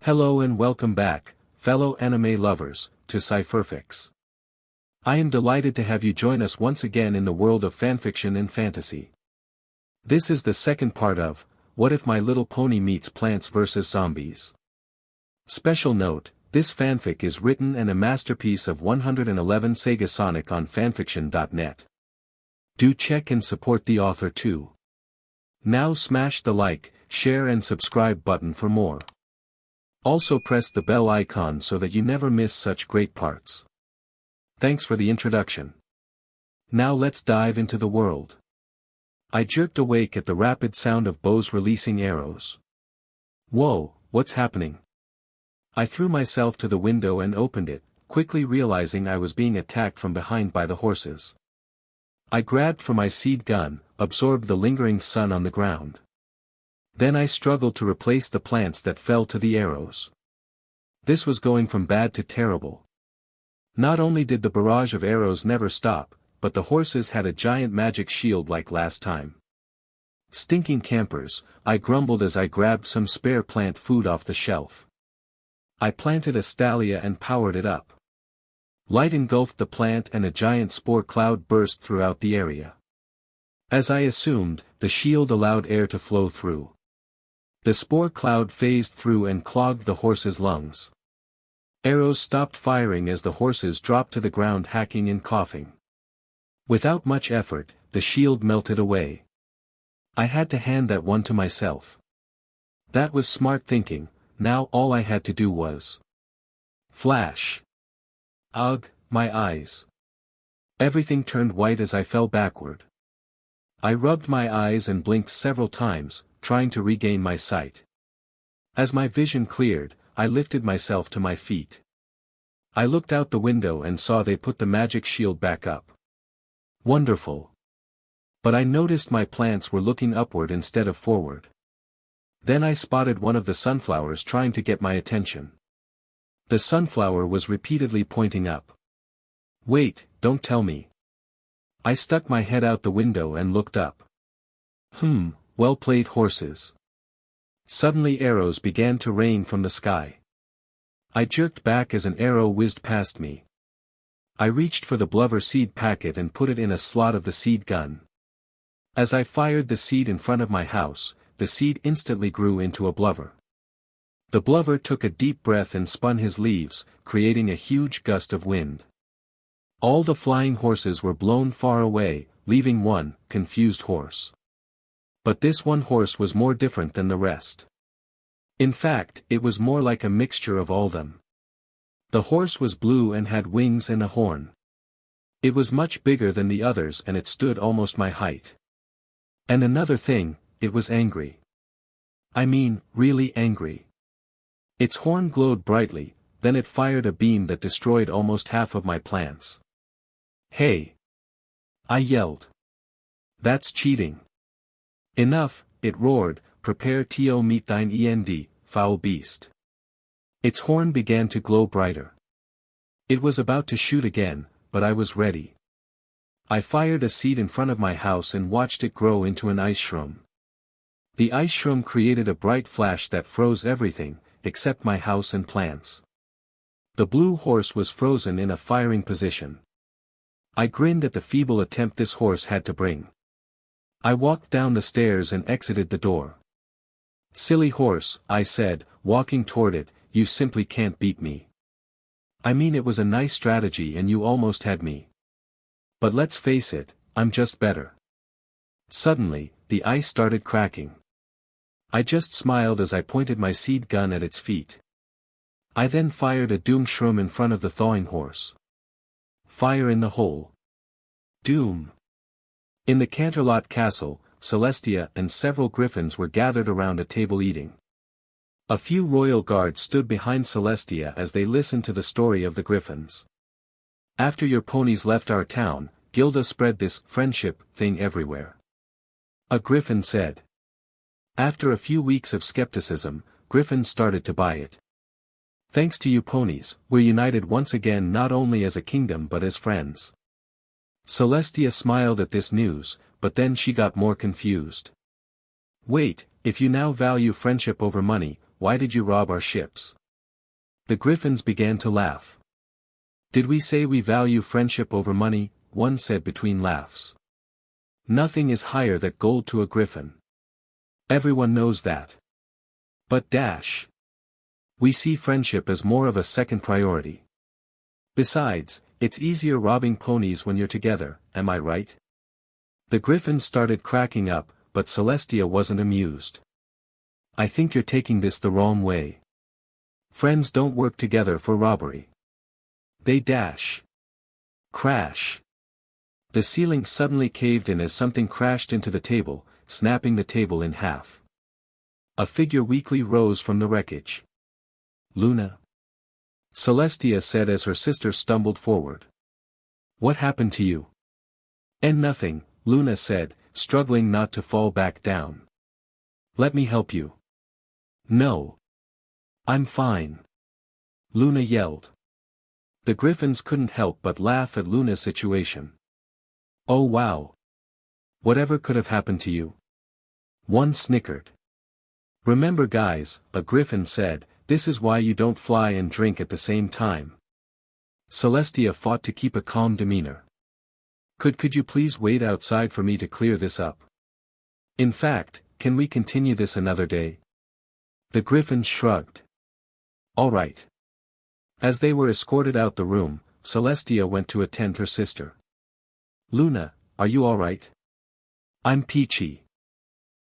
Hello and welcome back, fellow anime lovers, to Cypherfics. I am delighted to have you join us once again in the world of fanfiction and fantasy. This is the second part of, What If My Little Pony Meets Plants vs. Zombies? Special note, this fanfic is written and a masterpiece of 111 Sega Sonic on fanfiction.net. Do check and support the author too. Now smash the like, share and subscribe button for more. Also press the bell icon so that you never miss such great parts. Thanks for the introduction. Now let's dive into the world. I jerked awake at the rapid sound of bows releasing arrows. Whoa, what's happening? I threw myself to the window and opened it, quickly realizing I was being attacked from behind by the horses. I grabbed for my seed gun, absorbed the lingering sun on the ground. Then I struggled to replace the plants that fell to the arrows. This was going from bad to terrible. Not only did the barrage of arrows never stop, but the horses had a giant magic shield like last time. Stinking campers, I grumbled as I grabbed some spare plant food off the shelf. I planted a stallia and powered it up. Light engulfed the plant and a giant spore cloud burst throughout the area. As I assumed, the shield allowed air to flow through. The spore cloud phased through and clogged the horses' lungs. Arrows stopped firing as the horses dropped to the ground hacking and coughing. Without much effort, the shield melted away. I had to hand that one to myself. That was smart thinking. Now all I had to do was flash. Ugh, my eyes. Everything turned white as I fell backward. I rubbed my eyes and blinked several times, trying to regain my sight. As my vision cleared, I lifted myself to my feet. I looked out the window and saw they put the magic shield back up. Wonderful. But I noticed my plants were looking upward instead of forward. Then I spotted one of the sunflowers trying to get my attention. The sunflower was repeatedly pointing up. Wait, don't tell me. I stuck my head out the window and looked up. Well played, horses. Suddenly arrows began to rain from the sky. I jerked back as an arrow whizzed past me. I reached for the blubber seed packet and put it in a slot of the seed gun. As I fired the seed in front of my house, the seed instantly grew into a blubber. The blubber took a deep breath and spun his leaves, creating a huge gust of wind. All the flying horses were blown far away, leaving one confused horse. But this one horse was more different than the rest. In fact, it was more like a mixture of all them. The horse was blue and had wings and a horn. It was much bigger than the others and it stood almost my height. And another thing, it was angry. I mean, really angry. Its horn glowed brightly, then it fired a beam that destroyed almost half of my plants. Hey! I yelled. That's cheating. Enough, it roared, prepare to meet thine end, foul beast. Its horn began to glow brighter. It was about to shoot again, but I was ready. I fired a seed in front of my house and watched it grow into an ice shroom. The ice shroom created a bright flash that froze everything, except my house and plants. The blue horse was frozen in a firing position. I grinned at the feeble attempt this horse had to bring. I walked down the stairs and exited the door. Silly horse, I said, walking toward it, you simply can't beat me. I mean, it was a nice strategy and you almost had me. But let's face it, I'm just better. Suddenly, the ice started cracking. I just smiled as I pointed my seed gun at its feet. I then fired a doom shroom in front of the thawing horse. Fire in the hole. Doom. In the Canterlot Castle, Celestia and several griffins were gathered around a table eating. A few royal guards stood behind Celestia as they listened to the story of the griffins. After your ponies left our town, Gilda spread this friendship thing everywhere. A griffin said. After a few weeks of skepticism, griffins started to buy it. Thanks to you ponies, we're united once again not only as a kingdom but as friends. Celestia smiled at this news, but then she got more confused. Wait, if you now value friendship over money, why did you rob our ships? The griffins began to laugh. Did we say we value friendship over money? One said between laughs. Nothing is higher than gold to a griffin. Everyone knows that. But dash. We see friendship as more of a second priority. Besides, it's easier robbing ponies when you're together, am I right? The griffins started cracking up, but Celestia wasn't amused. I think you're taking this the wrong way. Friends don't work together for robbery. They dash. Crash. The ceiling suddenly caved in as something crashed into the table, snapping the table in half. A figure weakly rose from the wreckage. Luna? Celestia said as her sister stumbled forward. What happened to you? And nothing, Luna said, struggling not to fall back down. Let me help you. No. I'm fine. Luna yelled. The griffins couldn't help but laugh at Luna's situation. Oh wow. Whatever could have happened to you? One snickered. Remember guys, a griffin said, this is why you don't fly and drink at the same time. Celestia fought to keep a calm demeanor. Could you please wait outside for me to clear this up? In fact, can we continue this another day? The griffins shrugged. All right. As they were escorted out the room, Celestia went to attend her sister. Luna, are you all right? I'm peachy.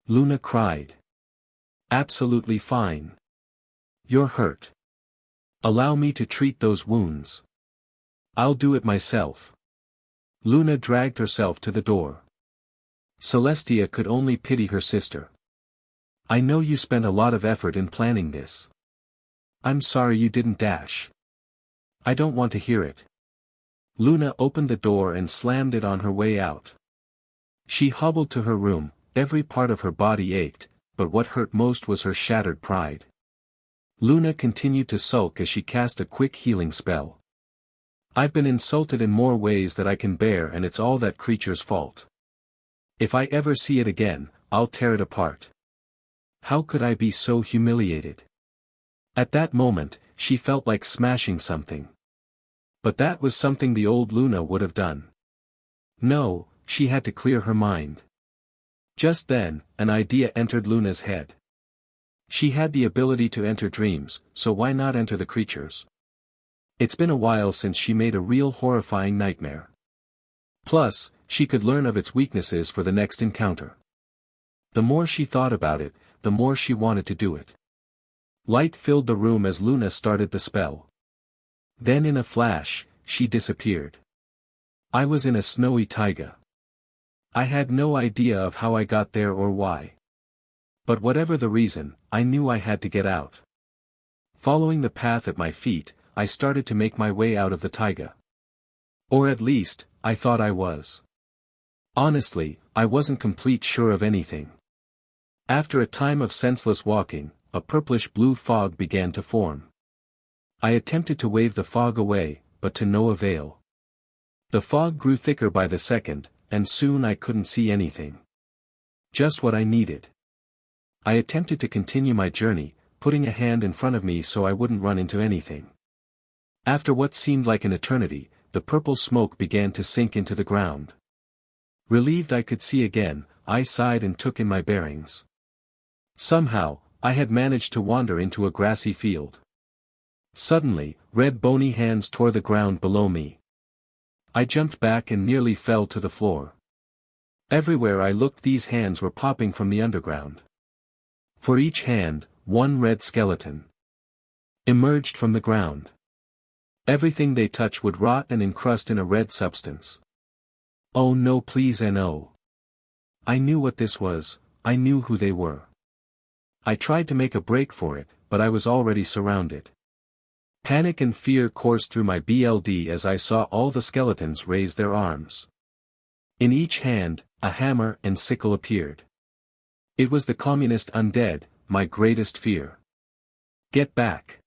Luna cried. Absolutely fine. You're hurt. Allow me to treat those wounds. I'll do it myself. Luna dragged herself to the door. Celestia could only pity her sister. I know you spent a lot of effort in planning this. I'm sorry you didn't dash. I don't want to hear it. Luna opened the door and slammed it on her way out. She hobbled to her room, every part of her body ached, but what hurt most was her shattered pride. Luna continued to sulk as she cast a quick healing spell. I've been insulted in more ways than I can bear and it's all that creature's fault. If I ever see it again, I'll tear it apart. How could I be so humiliated? At that moment, she felt like smashing something. But that was something the old Luna would have done. No, she had to clear her mind. Just then, an idea entered Luna's head. She had the ability to enter dreams, so why not enter the creatures? It's been a while since she made a real horrifying nightmare. Plus, she could learn of its weaknesses for the next encounter. The more she thought about it, the more she wanted to do it. Light filled the room as Luna started the spell. Then in a flash, she disappeared. I was in a snowy taiga. I had no idea of how I got there or why. But whatever the reason, I knew I had to get out. Following the path at my feet, I started to make my way out of the taiga. Or at least, I thought I was. Honestly, I wasn't complete sure of anything. After a time of senseless walking, a purplish-blue fog began to form. I attempted to wave the fog away, but to no avail. The fog grew thicker by the second, and soon I couldn't see anything. Just what I needed. I attempted to continue my journey, putting a hand in front of me so I wouldn't run into anything. After what seemed like an eternity, the purple smoke began to sink into the ground. Relieved I could see again, I sighed and took in my bearings. Somehow, I had managed to wander into a grassy field. Suddenly, red bony hands tore the ground below me. I jumped back and nearly fell to the floor. Everywhere I looked these hands were popping from the underground. For each hand, one red skeleton emerged from the ground. Everything they touched would rot and encrust in a red substance. Oh no, please no. I knew what this was, I knew who they were. I tried to make a break for it, but I was already surrounded. Panic and fear coursed through my blood as I saw all the skeletons raise their arms. In each hand, a hammer and sickle appeared. It was the communist undead, my greatest fear. Get back!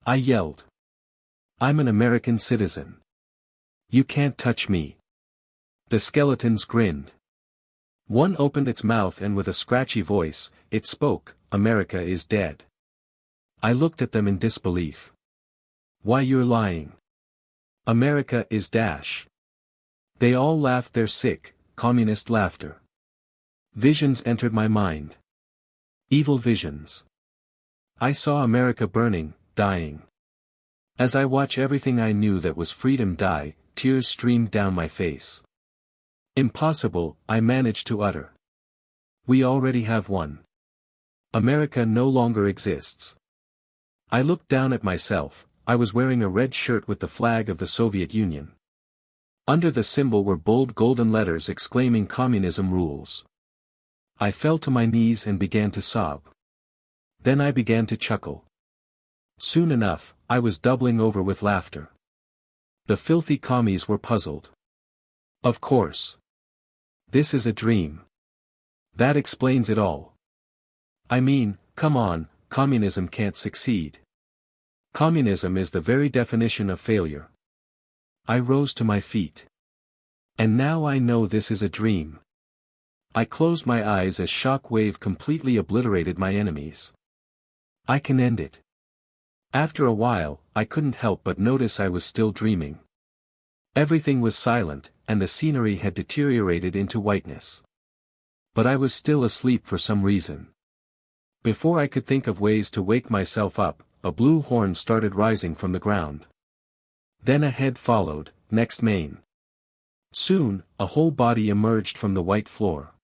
I yelled. I'm an American citizen. You can't touch me. The skeletons grinned. One opened its mouth and with a scratchy voice, it spoke, America is dead. I looked at them in disbelief. Why, you're lying. America is dash. They all laughed their sick, communist laughter. Visions entered my mind. Evil visions. I saw America burning, dying. As I watched everything I knew that was freedom die, tears streamed down my face. Impossible, I managed to utter. We already have one. America no longer exists. I looked down at myself. I was wearing a red shirt with the flag of the Soviet Union. Under the symbol were bold golden letters exclaiming "Communism rules." I fell to my knees and began to sob. Then I began to chuckle. Soon enough, I was doubling over with laughter. The filthy commies were puzzled. Of course. This is a dream. That explains it all. I mean, come on, communism can't succeed. Communism is the very definition of failure. I rose to my feet. And now I know this is a dream. I closed my eyes as shock wave completely obliterated my enemies. I can end it. After a while, I couldn't help but notice I was still dreaming. Everything was silent, and the scenery had deteriorated into whiteness. But I was still asleep for some reason. Before I could think of ways to wake myself up, a blue horn started rising from the ground. Then a head followed, next mane. Soon, a whole body emerged from the white floor.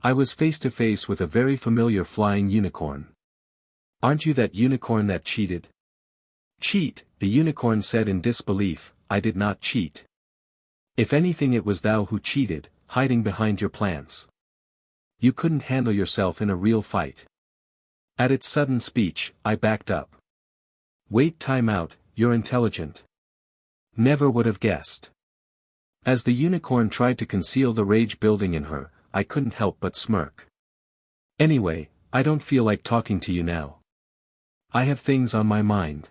I was face to face with a very familiar flying unicorn. Aren't you that unicorn that cheated? Cheat, the unicorn said in disbelief. I did not cheat. If anything, it was thou who cheated, hiding behind your plants. You couldn't handle yourself in a real fight. At its sudden speech, I backed up. Wait, time out, you're intelligent. Never would have guessed. As the unicorn tried to conceal the rage building in her, I couldn't help but smirk. Anyway, I don't feel like talking to you now. I have things on my mind.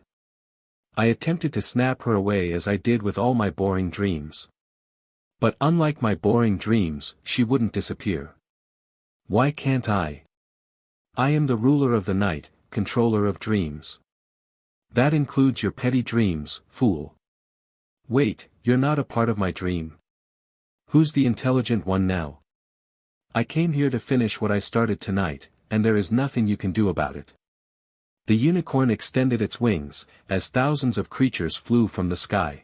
I attempted to snap her away as I did with all my boring dreams. But unlike my boring dreams, she wouldn't disappear. Why can't I? I am the ruler of the night, controller of dreams. That includes your petty dreams, fool. Wait, you're not a part of my dream. Who's the intelligent one now? I came here to finish what I started tonight, and there is nothing you can do about it. The unicorn extended its wings, as thousands of creatures flew from the sky.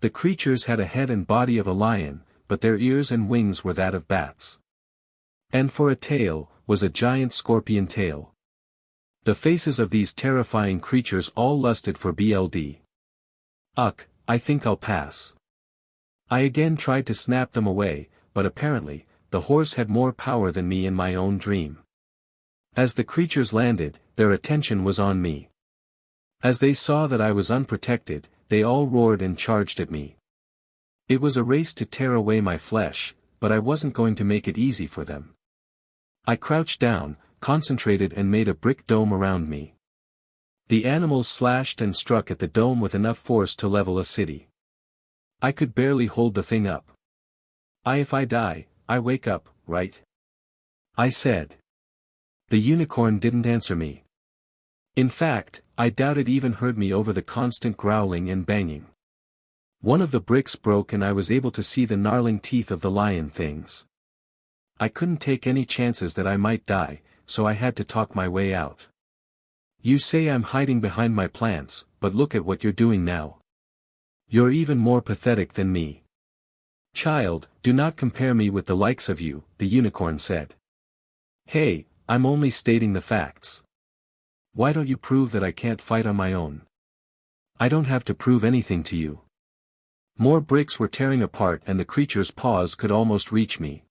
The creatures had a head and body of a lion, but their ears and wings were that of bats. And for a tail, was a giant scorpion tail. The faces of these terrifying creatures all lusted for blood. Uck, I think I'll pass. I again tried to snap them away, but apparently, the horse had more power than me in my own dream. As the creatures landed, their attention was on me. As they saw that I was unprotected, they all roared and charged at me. It was a race to tear away my flesh, but I wasn't going to make it easy for them. I crouched down, concentrated and made a brick dome around me. The animals slashed and struck at the dome with enough force to level a city. I could barely hold the thing up. If I die, I wake up, right? I said. The unicorn didn't answer me. In fact, I doubt it even heard me over the constant growling and banging. One of the bricks broke and I was able to see the gnarling teeth of the lion things. I couldn't take any chances that I might die, so I had to talk my way out. You say I'm hiding behind my plants, but look at what you're doing now. You're even more pathetic than me. Child, do not compare me with the likes of you, the unicorn said. Hey, I'm only stating the facts. Why don't you prove that I can't fight on my own? I don't have to prove anything to you. More bricks were tearing apart and the creature's paws could almost reach me.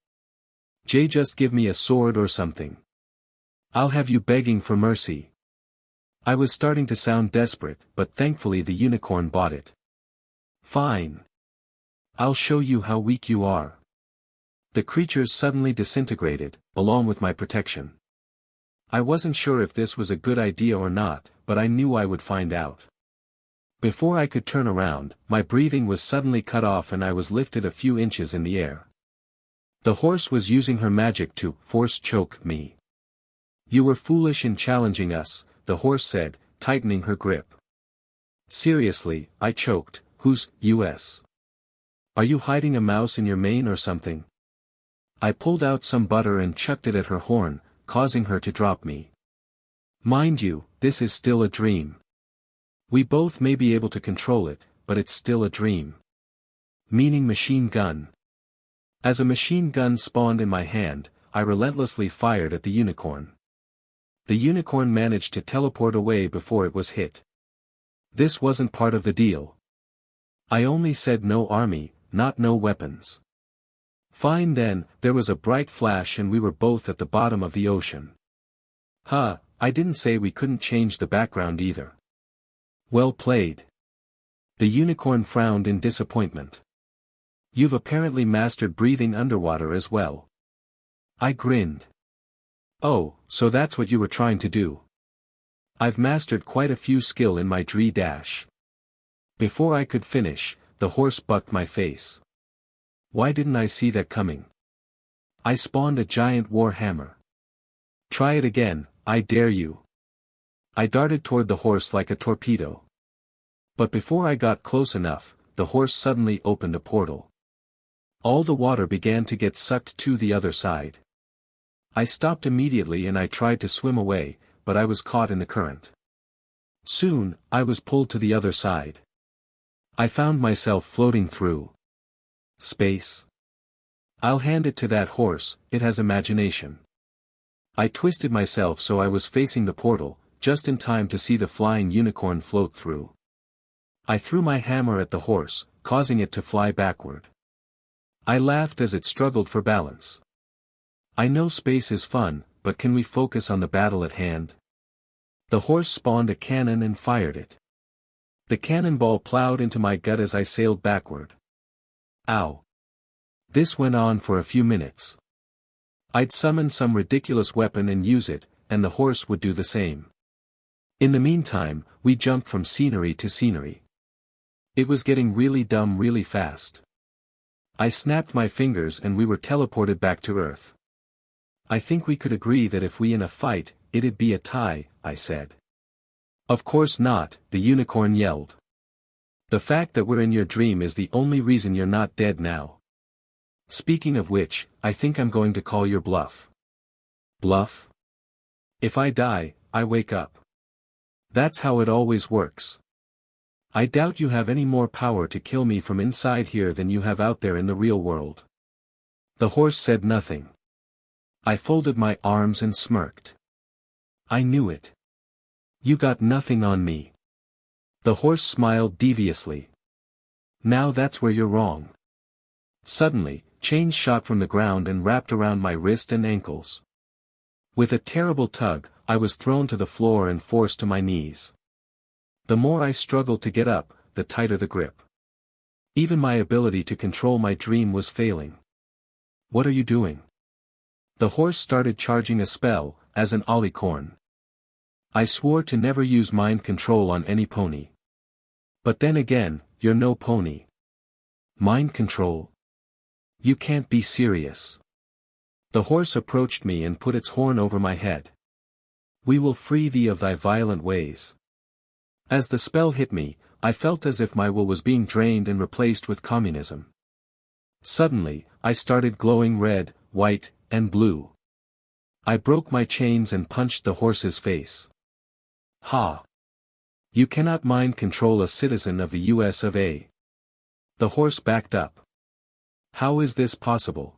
Just give me a sword or something. I'll have you begging for mercy. I was starting to sound desperate, but thankfully the unicorn bought it. Fine. I'll show you how weak you are. The creatures suddenly disintegrated, along with my protection. I wasn't sure if this was a good idea or not, but I knew I would find out. Before I could turn around, my breathing was suddenly cut off and I was lifted a few inches in the air. The horse was using her magic to force choke me. You were foolish in challenging us, the horse said, tightening her grip. Seriously, I choked, who's, US? Are you hiding a mouse in your mane or something? I pulled out some butter and chucked it at her horn, causing her to drop me. Mind you, this is still a dream. We both may be able to control it, but it's still a dream. Meaning machine gun. As a machine gun spawned in my hand, I relentlessly fired at the unicorn. The unicorn managed to teleport away before it was hit. This wasn't part of the deal. I only said no army, not no weapons. Fine then, there was a bright flash and we were both at the bottom of the ocean. Huh, I didn't say we couldn't change the background either. Well played. The unicorn frowned in disappointment. You've apparently mastered breathing underwater as well. I grinned. Oh, so that's what you were trying to do. I've mastered quite a few skill in my Dree dash. Before I could finish, the horse bucked my face. Why didn't I see that coming? I spawned a giant war hammer. Try it again, I dare you. I darted toward the horse like a torpedo. But before I got close enough, the horse suddenly opened a portal. All the water began to get sucked to the other side. I stopped immediately and I tried to swim away, but I was caught in the current. Soon, I was pulled to the other side. I found myself floating through space. I'll hand it to that horse, it has imagination. I twisted myself so I was facing the portal, just in time to see the flying unicorn float through. I threw my hammer at the horse, causing it to fly backward. I laughed as it struggled for balance. I know space is fun, but can we focus on the battle at hand? The horse spawned a cannon and fired it. The cannonball plowed into my gut as I sailed backward. Ow. This went on for a few minutes. I'd summon some ridiculous weapon and use it, and the horse would do the same. In the meantime, we jumped from scenery to scenery. It was getting really dumb really fast. I snapped my fingers and we were teleported back to Earth. I think we could agree that if we in a fight, it'd be a tie, I said. Of course not, the unicorn yelled. The fact that we're in your dream is the only reason you're not dead now. Speaking of which, I think I'm going to call your bluff. Bluff? If I die, I wake up. That's how it always works. I doubt you have any more power to kill me from inside here than you have out there in the real world. The horse said nothing. I folded my arms and smirked. I knew it. You got nothing on me. The horse smiled deviously. Now that's where you're wrong. Suddenly, chains shot from the ground and wrapped around my wrist and ankles. With a terrible tug, I was thrown to the floor and forced to my knees. The more I struggled to get up, the tighter the grip. Even my ability to control my dream was failing. What are you doing? The horse started charging a spell, as an alicorn. I swore to never use mind control on any pony. But then again, you're no pony. Mind control? You can't be serious. The horse approached me and put its horn over my head. We will free thee of thy violent ways. As the spell hit me, I felt as if my will was being drained and replaced with communism. Suddenly, I started glowing red, white, and blue. I broke my chains and punched the horse's face. Ha! You cannot mind control a citizen of the US of A. The horse backed up. How is this possible?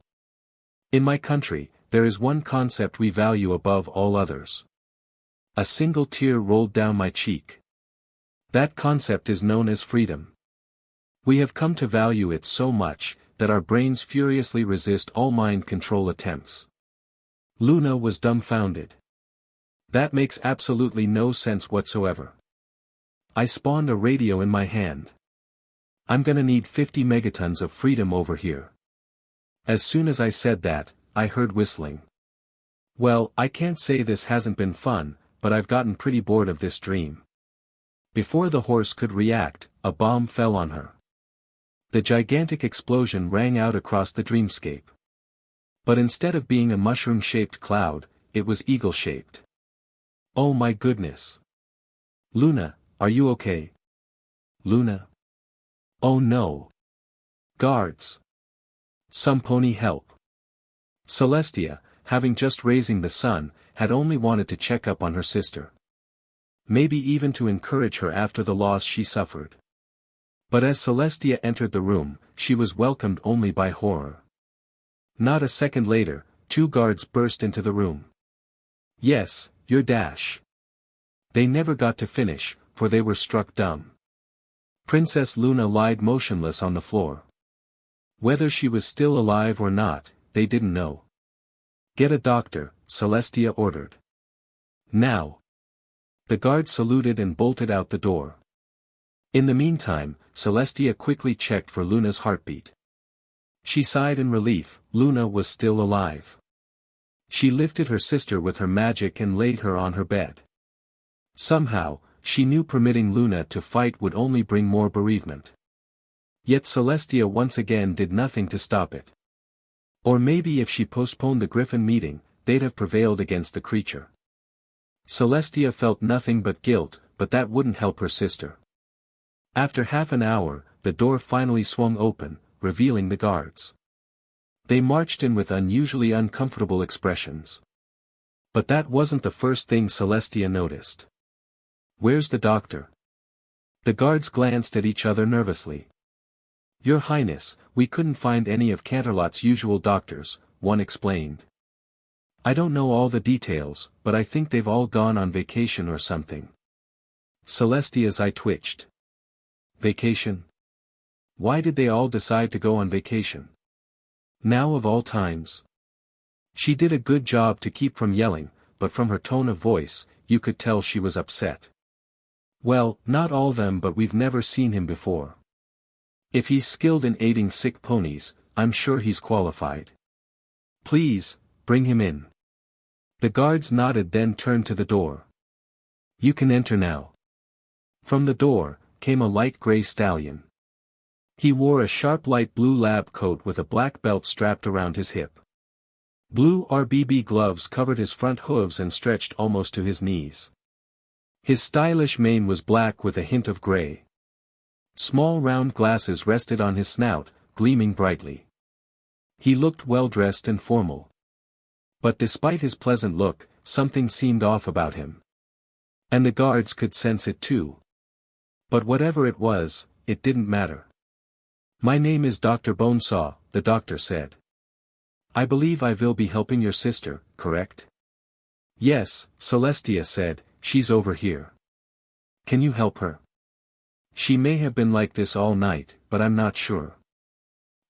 In my country, there is one concept we value above all others. A single tear rolled down my cheek. That concept is known as freedom. We have come to value it so much, that our brains furiously resist all mind control attempts. Luna was dumbfounded. That makes absolutely no sense whatsoever. I spawned a radio in my hand. I'm gonna need 50 megatons of freedom over here. As soon as I said that, I heard whistling. Well, I can't say this hasn't been fun, but I've gotten pretty bored of this dream. Before the horse could react, a bomb fell on her. The gigantic explosion rang out across the dreamscape. But instead of being a mushroom-shaped cloud, it was eagle-shaped. Oh my goodness! Luna, are you okay? Luna? Oh no. Guards. Some pony help. Celestia, having just raising the sun, had only wanted to check up on her sister. Maybe even to encourage her after the loss she suffered. But as Celestia entered the room, she was welcomed only by horror. Not a second later, 2 guards burst into the room. Yes, your dash. They never got to finish, for they were struck dumb. Princess Luna lied motionless on the floor. Whether she was still alive or not, they didn't know. Get a doctor, Celestia ordered. Now. The guard saluted and bolted out the door. In the meantime, Celestia quickly checked for Luna's heartbeat. She sighed in relief. Luna was still alive. She lifted her sister with her magic and laid her on her bed. Somehow, she knew permitting Luna to fight would only bring more bereavement. Yet Celestia once again did nothing to stop it. Or maybe if she postponed the Griffin meeting, they'd have prevailed against the creature. Celestia felt nothing but guilt, but that wouldn't help her sister. After half an hour, the door finally swung open, revealing the guards. They marched in with unusually uncomfortable expressions. But that wasn't the first thing Celestia noticed. Where's the doctor? The guards glanced at each other nervously. Your Highness, we couldn't find any of Canterlot's usual doctors, one explained. I don't know all the details, but I think they've all gone on vacation or something. Celestia's eye twitched. Vacation? Why did they all decide to go on vacation? Now of all times. She did a good job to keep from yelling, but from her tone of voice, you could tell she was upset. Well, not all them, but we've never seen him before. If he's skilled in aiding sick ponies, I'm sure he's qualified. Please, bring him in. The guards nodded, then turned to the door. You can enter now. From the door, came a light gray stallion. He wore a sharp light blue lab coat with a black belt strapped around his hip. Blue RBB gloves covered his front hooves and stretched almost to his knees. His stylish mane was black with a hint of gray. Small round glasses rested on his snout, gleaming brightly. He looked well-dressed and formal. But despite his pleasant look, something seemed off about him. And the guards could sense it too. But whatever it was, it didn't matter. My name is Dr. Bonesaw, the doctor said. I believe I will be helping your sister, correct? Yes, Celestia said, she's over here. Can you help her? She may have been like this all night, but I'm not sure.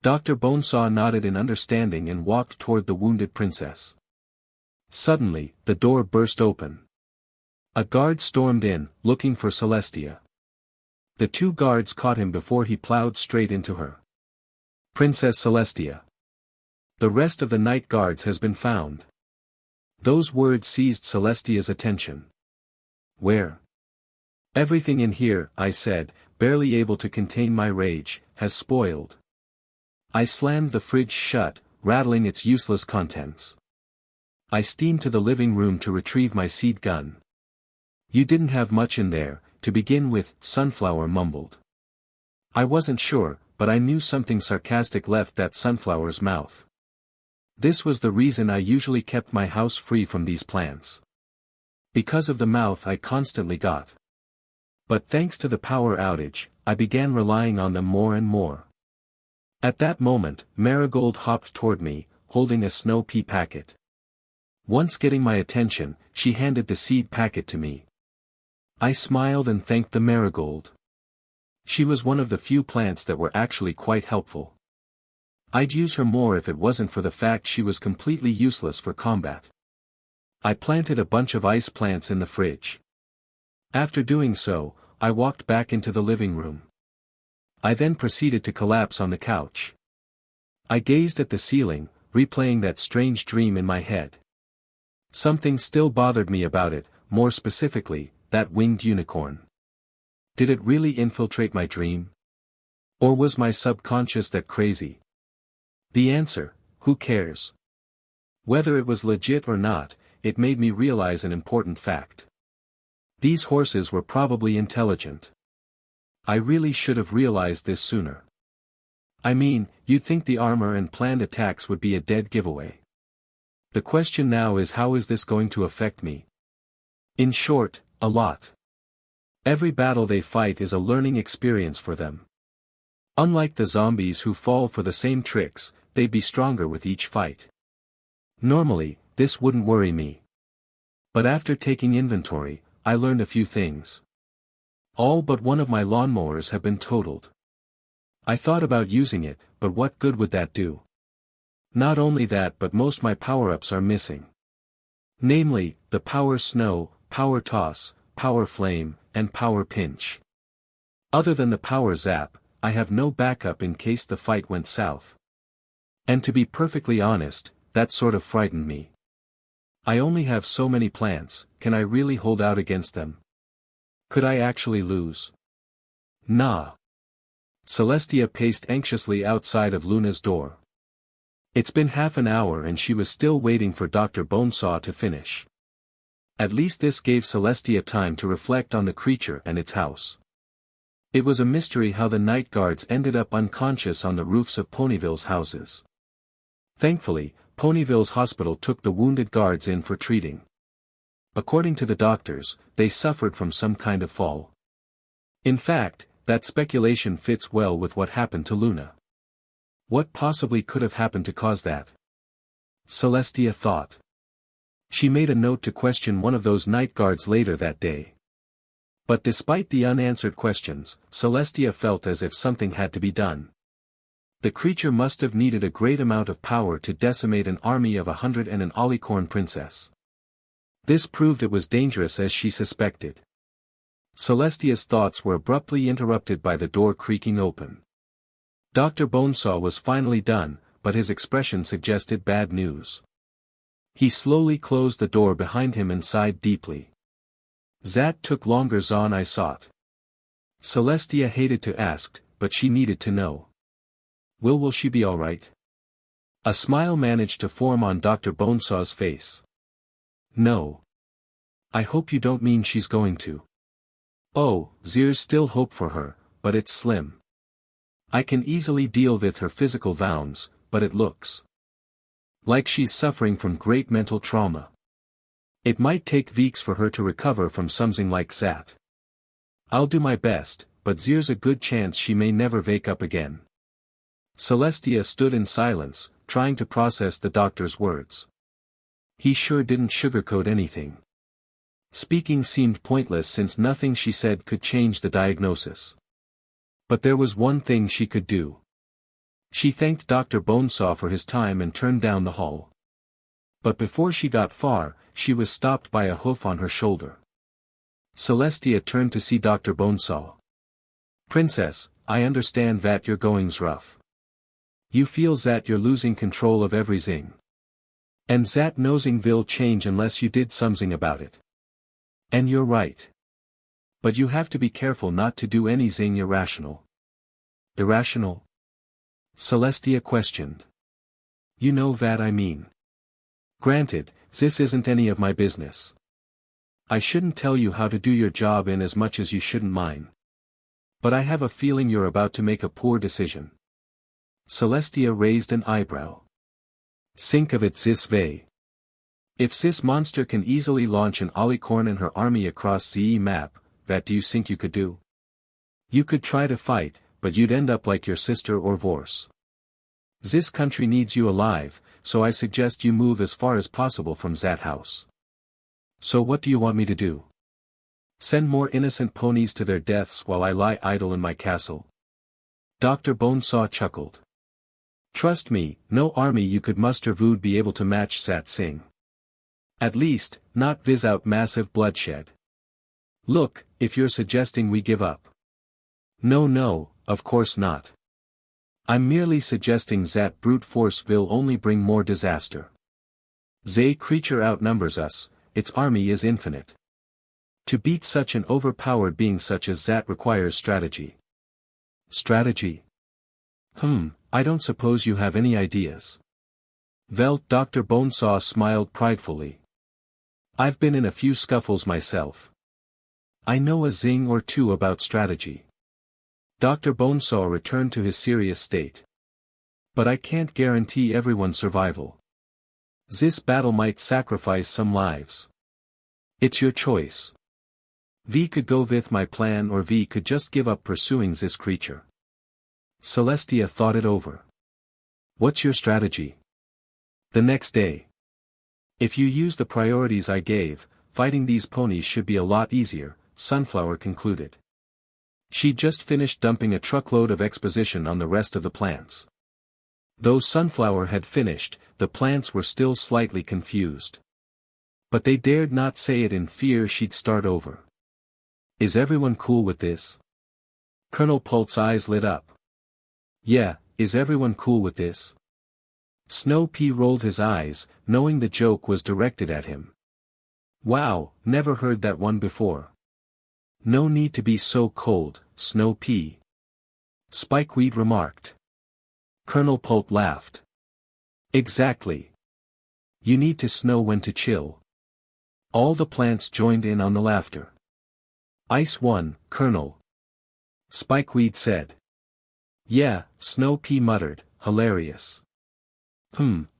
Dr. Bonesaw nodded in understanding and walked toward the wounded princess. Suddenly, the door burst open. A guard stormed in, looking for Celestia. The 2 guards caught him before he plowed straight into her. Princess Celestia. The rest of the night guards has been found. Those words seized Celestia's attention. Where? Everything in here, I said, barely able to contain my rage, has spoiled. I slammed the fridge shut, rattling its useless contents. I steamed to the living room to retrieve my seed gun. You didn't have much in there, to begin with, Sunflower mumbled. I wasn't sure, but I knew something sarcastic left that Sunflower's mouth. This was the reason I usually kept my house free from these plants. Because of the mouth I constantly got. But thanks to the power outage, I began relying on them more and more. At that moment, Marigold hopped toward me, holding a snow pea packet. Once getting my attention, she handed the seed packet to me. I smiled and thanked the Marigold. She was one of the few plants that were actually quite helpful. I'd use her more if it wasn't for the fact she was completely useless for combat. I planted a bunch of ice plants in the fridge. After doing so, I walked back into the living room. I then proceeded to collapse on the couch. I gazed at the ceiling, replaying that strange dream in my head. Something still bothered me about it, more specifically, that winged unicorn. Did it really infiltrate my dream? Or was my subconscious that crazy? The answer, who cares? Whether it was legit or not, it made me realize an important fact. These horses were probably intelligent. I really should have realized this sooner. I mean, you'd think the armor and planned attacks would be a dead giveaway. The question now is, how is this going to affect me? In short, a lot. Every battle they fight is a learning experience for them. Unlike the zombies who fall for the same tricks, they'd be stronger with each fight. Normally, this wouldn't worry me. But after taking inventory, I learned a few things. All but one of my lawnmowers have been totaled. I thought about using it, but what good would that do? Not only that, but most my power-ups are missing. Namely, the Power Snow, Power Toss, Power Flame, and Power Pinch. Other than the Power Zap, I have no backup in case the fight went south. And to be perfectly honest, that sort of frightened me. I only have so many plants, can I really hold out against them? Could I actually lose? Nah. Celestia paced anxiously outside of Luna's door. It's been half an hour and she was still waiting for Dr. Bonesaw to finish. At least this gave Celestia time to reflect on the creature and its house. It was a mystery how the night guards ended up unconscious on the roofs of Ponyville's houses. Thankfully, Ponyville's hospital took the wounded guards in for treating. According to the doctors, they suffered from some kind of fall. In fact, that speculation fits well with what happened to Luna. What possibly could have happened to cause that? Celestia thought. She made a note to question one of those night guards later that day. But despite the unanswered questions, Celestia felt as if something had to be done. The creature must have needed a great amount of power to decimate an army of 100 and an Alicorn princess. This proved it was dangerous as she suspected. Celestia's thoughts were abruptly interrupted by the door creaking open. Dr. Bonesaw was finally done, but his expression suggested bad news. He slowly closed the door behind him and sighed deeply. That took longer than I thought. Celestia hated to ask, but she needed to know. Will she be alright? A smile managed to form on Dr. Bonesaw's face. No. I hope you don't mean she's going to. Oh, there's still hope for her, but it's slim. I can easily deal with her physical wounds, but it looks like she's suffering from great mental trauma. It might take weeks for her to recover from something like that. I'll do my best, but there's a good chance she may never wake up again. Celestia stood in silence, trying to process the doctor's words. He sure didn't sugarcoat anything. Speaking seemed pointless since nothing she said could change the diagnosis. But there was one thing she could do. She thanked Dr. Bonesaw for his time and turned down the hall. But before she got far, she was stopped by a hoof on her shoulder. Celestia turned to see Dr. Bonesaw. Princess, I understand that your going's rough. You feel that you're losing control of everything. And that nosing will change unless you did something about it. And you're right. But you have to be careful not to do anything irrational. Irrational? Celestia questioned. You know what I mean. Granted, this isn't any of my business. I shouldn't tell you how to do your job in as much as you shouldn't mine. But I have a feeling you're about to make a poor decision. Celestia raised an eyebrow. Think of it this way. If this monster can easily launch an Alicorn and her army across the map, what do you think you could do? You could try to fight, but you'd end up like your sister or worse. This country needs you alive, so I suggest you move as far as possible from that house. So what do you want me to do? Send more innocent ponies to their deaths while I lie idle in my castle? Dr. Bonesaw chuckled. Trust me, no army you could muster would be able to match that thing. At least, not without massive bloodshed. Look, if you're suggesting we give up. No, of course not. I'm merely suggesting that brute force will only bring more disaster. The creature outnumbers us, its army is infinite. To beat such an overpowered being such as that requires strategy. Strategy? I don't suppose you have any ideas. Well, Dr. Bonesaw smiled pridefully. I've been in a few scuffles myself. I know a zing or two about strategy. Dr. Bonesaw returned to his serious state. But I can't guarantee everyone's survival. This battle might sacrifice some lives. It's your choice. V could go with my plan or V could just give up pursuing this creature. Celestia thought it over. What's your strategy? The next day. If you use the priorities I gave, fighting these ponies should be a lot easier, Sunflower concluded. She'd just finished dumping a truckload of exposition on the rest of the plants. Though Sunflower had finished, the plants were still slightly confused. But they dared not say it in fear she'd start over. Is everyone cool with this? Colonel Polt's eyes lit up. Yeah, is everyone cool with this? Snow Pea rolled his eyes, knowing the joke was directed at him. Wow, never heard that one before. No need to be so cold, Snow Pea. Spikeweed remarked. Colonel Polt laughed. Exactly. You need to know when to chill. All the plants joined in on the laughter. Ice won, Colonel. Spikeweed said. Yeah, Snow Pea muttered, hilarious.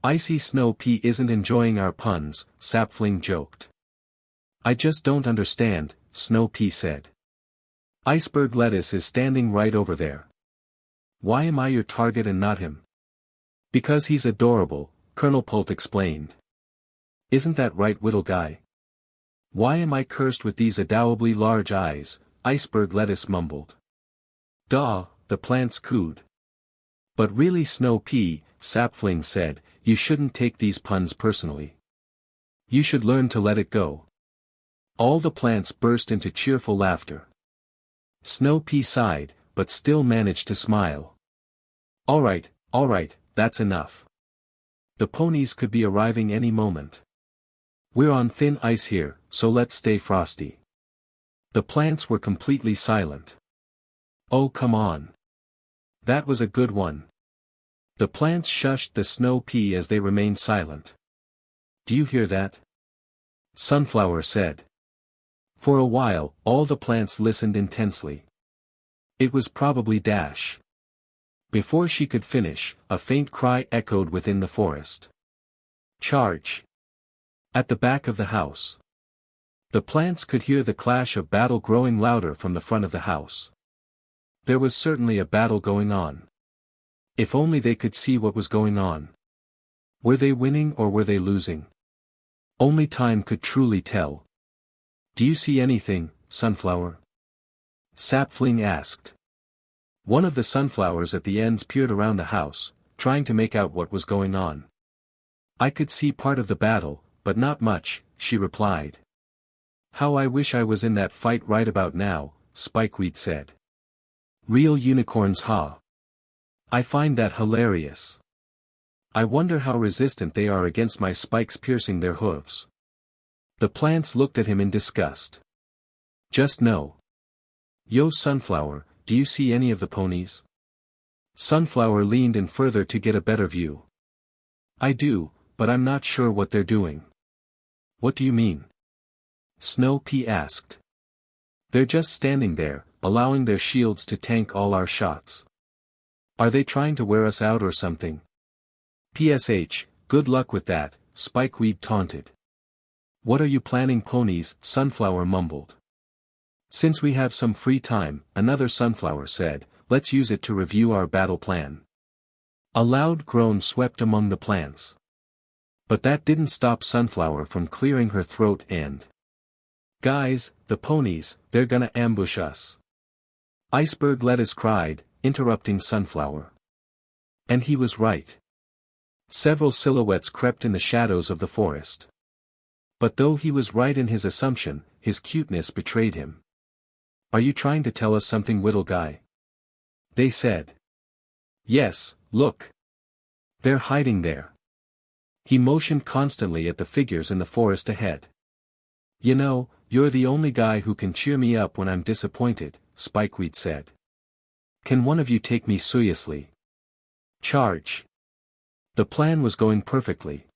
Icy Snow Pea isn't enjoying our puns, Sapfling joked. I just don't understand, Snow Pea said. Iceberg Lettuce is standing right over there. Why am I your target and not him? Because he's adorable, Colonel Polt explained. Isn't that right, Whittle Guy? Why am I cursed with these adorably large eyes? Iceberg Lettuce mumbled. Duh, the plants cooed. But really, Snow Pea, Sapfling said, you shouldn't take these puns personally. You should learn to let it go. All the plants burst into cheerful laughter. Snow Pea sighed, but still managed to smile. All right, that's enough. The ponies could be arriving any moment. We're on thin ice here, so let's stay frosty. The plants were completely silent. Oh, come on. That was a good one. The plants shushed the Snow Pea as they remained silent. Do you hear that? Sunflower said. For a while, all the plants listened intensely. It was probably Dash. Before she could finish, a faint cry echoed within the forest. Charge! At the back of the house. The plants could hear the clash of battle growing louder from the front of the house. There was certainly a battle going on. If only they could see what was going on. Were they winning or were they losing? Only time could truly tell. Do you see anything, Sunflower? Sapfling asked. One of the sunflowers at the ends peered around the house, trying to make out what was going on. I could see part of the battle, but not much, she replied. How I wish I was in that fight right about now, Spikeweed said. Real unicorns, huh? I find that hilarious. I wonder how resistant they are against my spikes piercing their hooves. The plants looked at him in disgust. Just no. Yo, Sunflower, do you see any of the ponies? Sunflower leaned in further to get a better view. I do, but I'm not sure what they're doing. What do you mean? Snow Pea asked. They're just standing there, allowing their shields to tank all our shots. Are they trying to wear us out or something? PSH, good luck with that, Spikeweed taunted. What are you planning, ponies? Sunflower mumbled. Since we have some free time, another sunflower said, let's use it to review our battle plan. A loud groan swept among the plants. But that didn't stop Sunflower from clearing her throat and... Guys, the ponies, they're gonna ambush us. Iceberg Lettuce cried, interrupting Sunflower. And he was right. Several silhouettes crept in the shadows of the forest. But though he was right in his assumption, his cuteness betrayed him. Are you trying to tell us something, Whittle Guy? They said. Yes, look. They're hiding there. He motioned constantly at the figures in the forest ahead. You know, you're the only guy who can cheer me up when I'm disappointed, Spikeweed said. Can one of you take me seriously? Charge. The plan was going perfectly.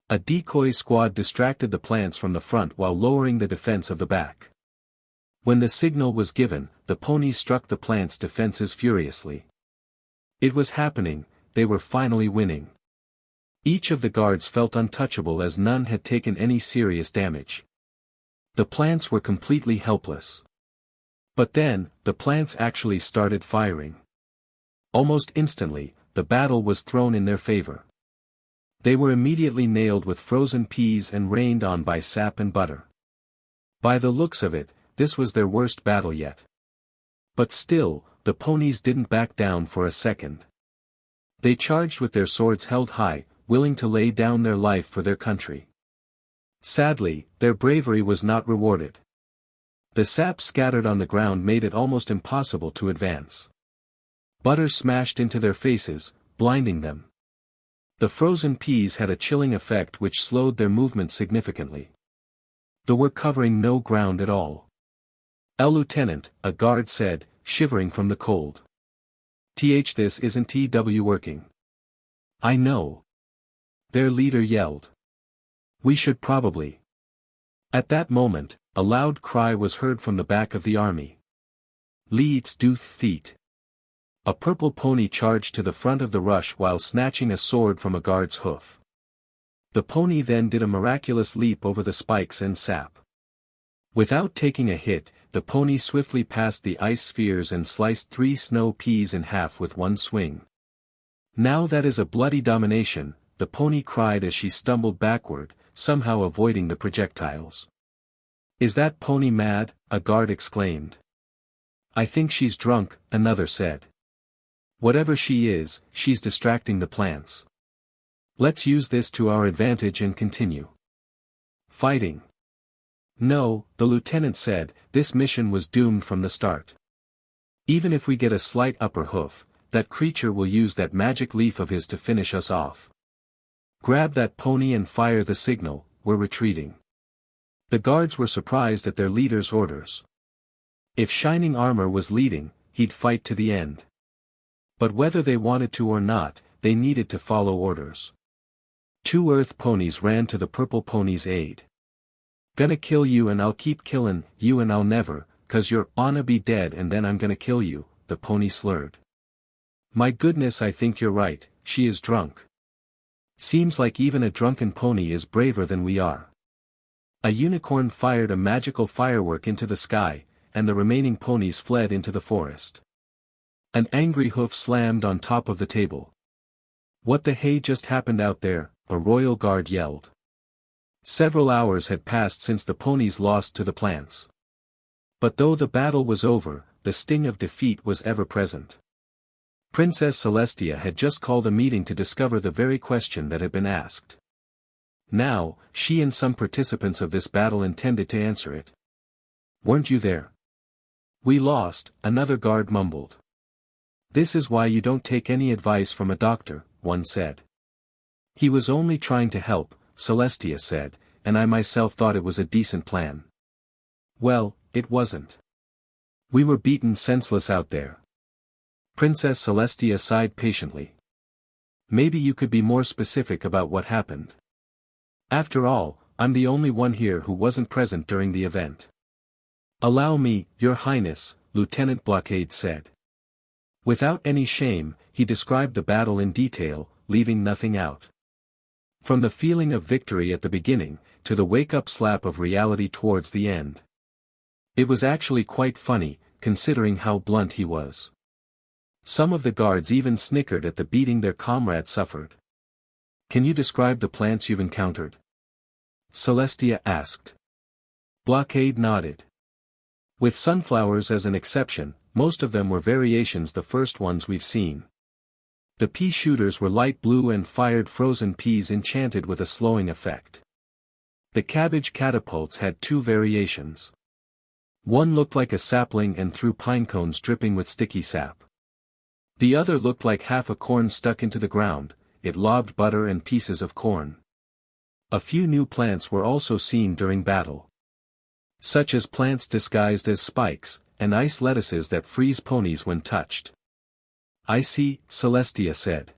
A decoy squad distracted the plants from the front while lowering the defense of the back. When the signal was given, the ponies struck the plant's defenses furiously. It was happening, they were finally winning. Each of the guards felt untouchable as none had taken any serious damage. The plants were completely helpless. But then, the plants actually started firing. Almost instantly, the battle was thrown in their favor. They were immediately nailed with frozen peas and rained on by sap and butter. By the looks of it, this was their worst battle yet. But still, the ponies didn't back down for a second. They charged with their swords held high, willing to lay down their life for their country. Sadly, their bravery was not rewarded. The sap scattered on the ground made it almost impossible to advance. Butter smashed into their faces, blinding them. The frozen peas had a chilling effect which slowed their movement significantly. They were covering no ground at all. Lieutenant, a guard said, shivering from the cold. This isn't working. I know. Their leader yelled. We should probably. At that moment, a loud cry was heard from the back of the army. Leads doth feet. A purple pony charged to the front of the rush while snatching a sword from a guard's hoof. The pony then did a miraculous leap over the spikes and sap. Without taking a hit, the pony swiftly passed the ice spheres and sliced 3 snow peas in half with one swing. Now that is a bloody domination, the pony cried as she stumbled backward, somehow avoiding the projectiles. Is that pony mad? A guard exclaimed. I think she's drunk, another said. Whatever she is, she's distracting the plants. Let's use this to our advantage and continue fighting. No, the lieutenant said, this mission was doomed from the start. Even if we get a slight upper hoof, that creature will use that magic leaf of his to finish us off. Grab that pony and fire the signal, we're retreating. The guards were surprised at their leader's orders. If Shining Armor was leading, he'd fight to the end. But whether they wanted to or not, they needed to follow orders. 2 earth ponies ran to the purple pony's aid. Gonna kill you and I'll keep killin' you and I'll never, 'cause you're gonna be dead and then I'm gonna kill you, the pony slurred. My goodness, I think you're right, she is drunk. Seems like even a drunken pony is braver than we are. A unicorn fired a magical firework into the sky, and the remaining ponies fled into the forest. An angry hoof slammed on top of the table. What the hay just happened out there? A royal guard yelled. Several hours had passed since the ponies lost to the plants. But though the battle was over, the sting of defeat was ever present. Princess Celestia had just called a meeting to discover the very question that had been asked. Now, she and some participants of this battle intended to answer it. Weren't you there? We lost, another guard mumbled. This is why you don't take any advice from a doctor, one said. He was only trying to help, Celestia said, and I myself thought it was a decent plan. Well, it wasn't. We were beaten senseless out there. Princess Celestia sighed patiently. Maybe you could be more specific about what happened. After all, I'm the only one here who wasn't present during the event. Allow me, Your Highness, Lieutenant Blockade said. Without any shame, he described the battle in detail, leaving nothing out. From the feeling of victory at the beginning, to the wake-up slap of reality towards the end. It was actually quite funny, considering how blunt he was. Some of the guards even snickered at the beating their comrade suffered. Can you describe the plants you've encountered? Celestia asked. Blockade nodded. With sunflowers as an exception, most of them were variations the first ones we've seen. The pea shooters were light blue and fired frozen peas enchanted with a slowing effect. The cabbage catapults had 2 variations. One looked like a sapling and threw pine cones dripping with sticky sap. The other looked like half a corn stuck into the ground, it lobbed butter and pieces of corn. A few new plants were also seen during battle. Such as plants disguised as spikes, and ice lettuces that freeze ponies when touched. I see, Celestia said.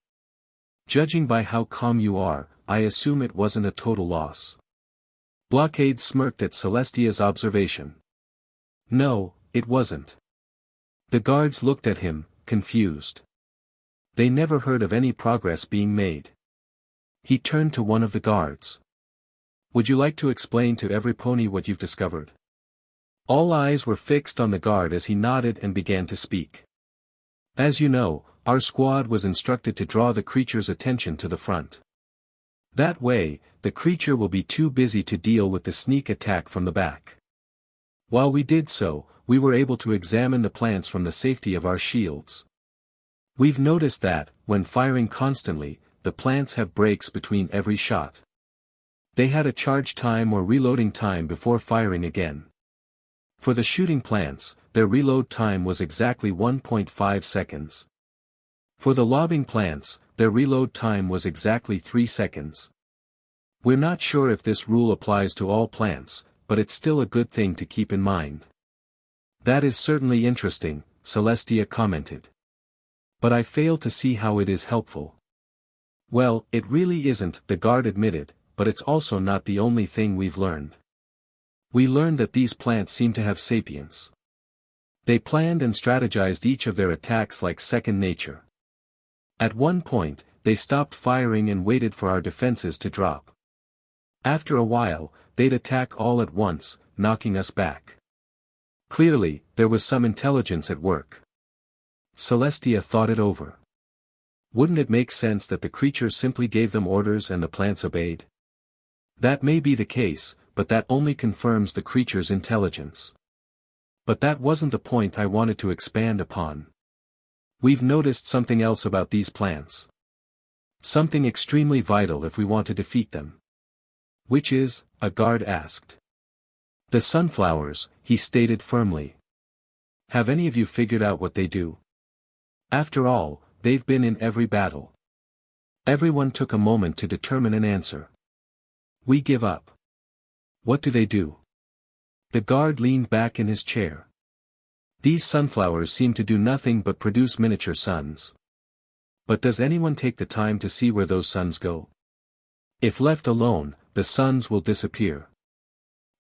Judging by how calm you are, I assume it wasn't a total loss. Blockade smirked at Celestia's observation. No, it wasn't. The guards looked at him, confused. They never heard of any progress being made. He turned to one of the guards. Would you like to explain to every pony what you've discovered? All eyes were fixed on the guard as he nodded and began to speak. As you know, our squad was instructed to draw the creature's attention to the front. That way, the creature will be too busy to deal with the sneak attack from the back. While we did so, we were able to examine the plants from the safety of our shields. We've noticed that, when firing constantly, the plants have breaks between every shot. They had a charge time or reloading time before firing again. For the shooting plants, their reload time was exactly 1.5 seconds. For the lobbing plants, their reload time was exactly 3 seconds. We're not sure if this rule applies to all plants, but it's still a good thing to keep in mind. That is certainly interesting, Celestia commented. But I fail to see how it is helpful. Well, it really isn't, the guard admitted, but it's also not the only thing we've learned. We learned that these plants seem to have sapience. They planned and strategized each of their attacks like second nature. At one point, they stopped firing and waited for our defenses to drop. After a while, they'd attack all at once, knocking us back. Clearly, there was some intelligence at work. Celestia thought it over. Wouldn't it make sense that the creature simply gave them orders and the plants obeyed? That may be the case, but that only confirms the creature's intelligence. But that wasn't the point I wanted to expand upon. We've noticed something else about these plants. Something extremely vital if we want to defeat them. Which is, a guard asked. The sunflowers, he stated firmly. Have any of you figured out what they do? After all, they've been in every battle. Everyone took a moment to determine an answer. We give up. What do they do? The guard leaned back in his chair. These sunflowers seem to do nothing but produce miniature suns. But does anyone take the time to see where those suns go? If left alone, the suns will disappear.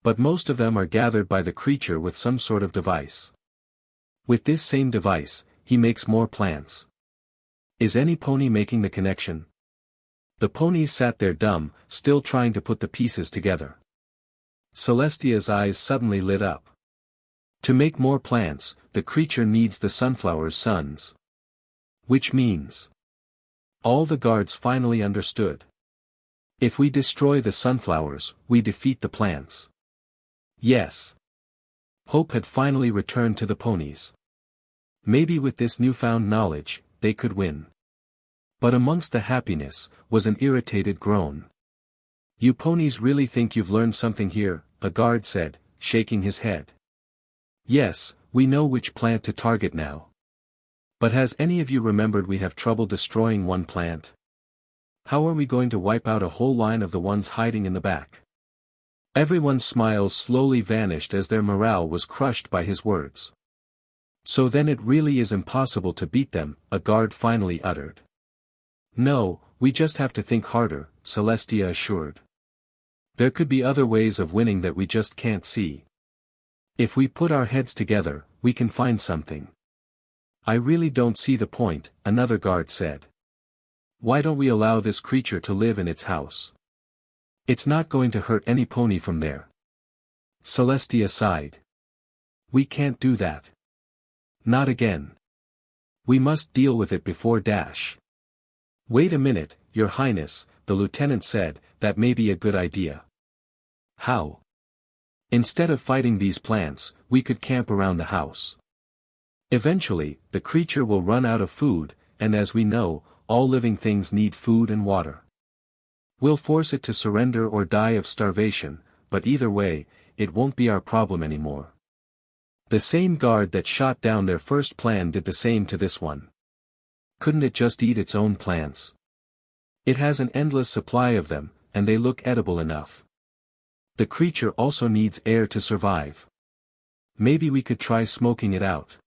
But most of them are gathered by the creature with some sort of device. With this same device, he makes more plants. Is any pony making the connection? The ponies sat there dumb, still trying to put the pieces together. Celestia's eyes suddenly lit up. To make more plants, the creature needs the sunflower's suns. Which means... All the guards finally understood. If we destroy the sunflowers, we defeat the plants. Yes. Hope had finally returned to the ponies. Maybe with this newfound knowledge, they could win. But amongst the happiness, was an irritated groan. You ponies really think you've learned something here, a guard said, shaking his head. Yes, we know which plant to target now. But has any of you remembered we have trouble destroying one plant? How are we going to wipe out a whole line of the ones hiding in the back? Everyone's smiles slowly vanished as their morale was crushed by his words. So then it really is impossible to beat them, a guard finally uttered. No, we just have to think harder, Celestia assured. There could be other ways of winning that we just can't see. If we put our heads together, we can find something. I really don't see the point, another guard said. Why don't we allow this creature to live in its house? It's not going to hurt any pony from there. Celestia sighed. We can't do that. Not again. We must deal with it before dash. Wait a minute, Your Highness, the lieutenant said, that may be a good idea. How? Instead of fighting these plants, we could camp around the house. Eventually, the creature will run out of food, and as we know, all living things need food and water. We'll force it to surrender or die of starvation, but either way, it won't be our problem anymore. The same guard that shot down their first plan did the same to this one. Couldn't it just eat its own plants? It has an endless supply of them, and they look edible enough. The creature also needs air to survive. Maybe we could try smoking it out.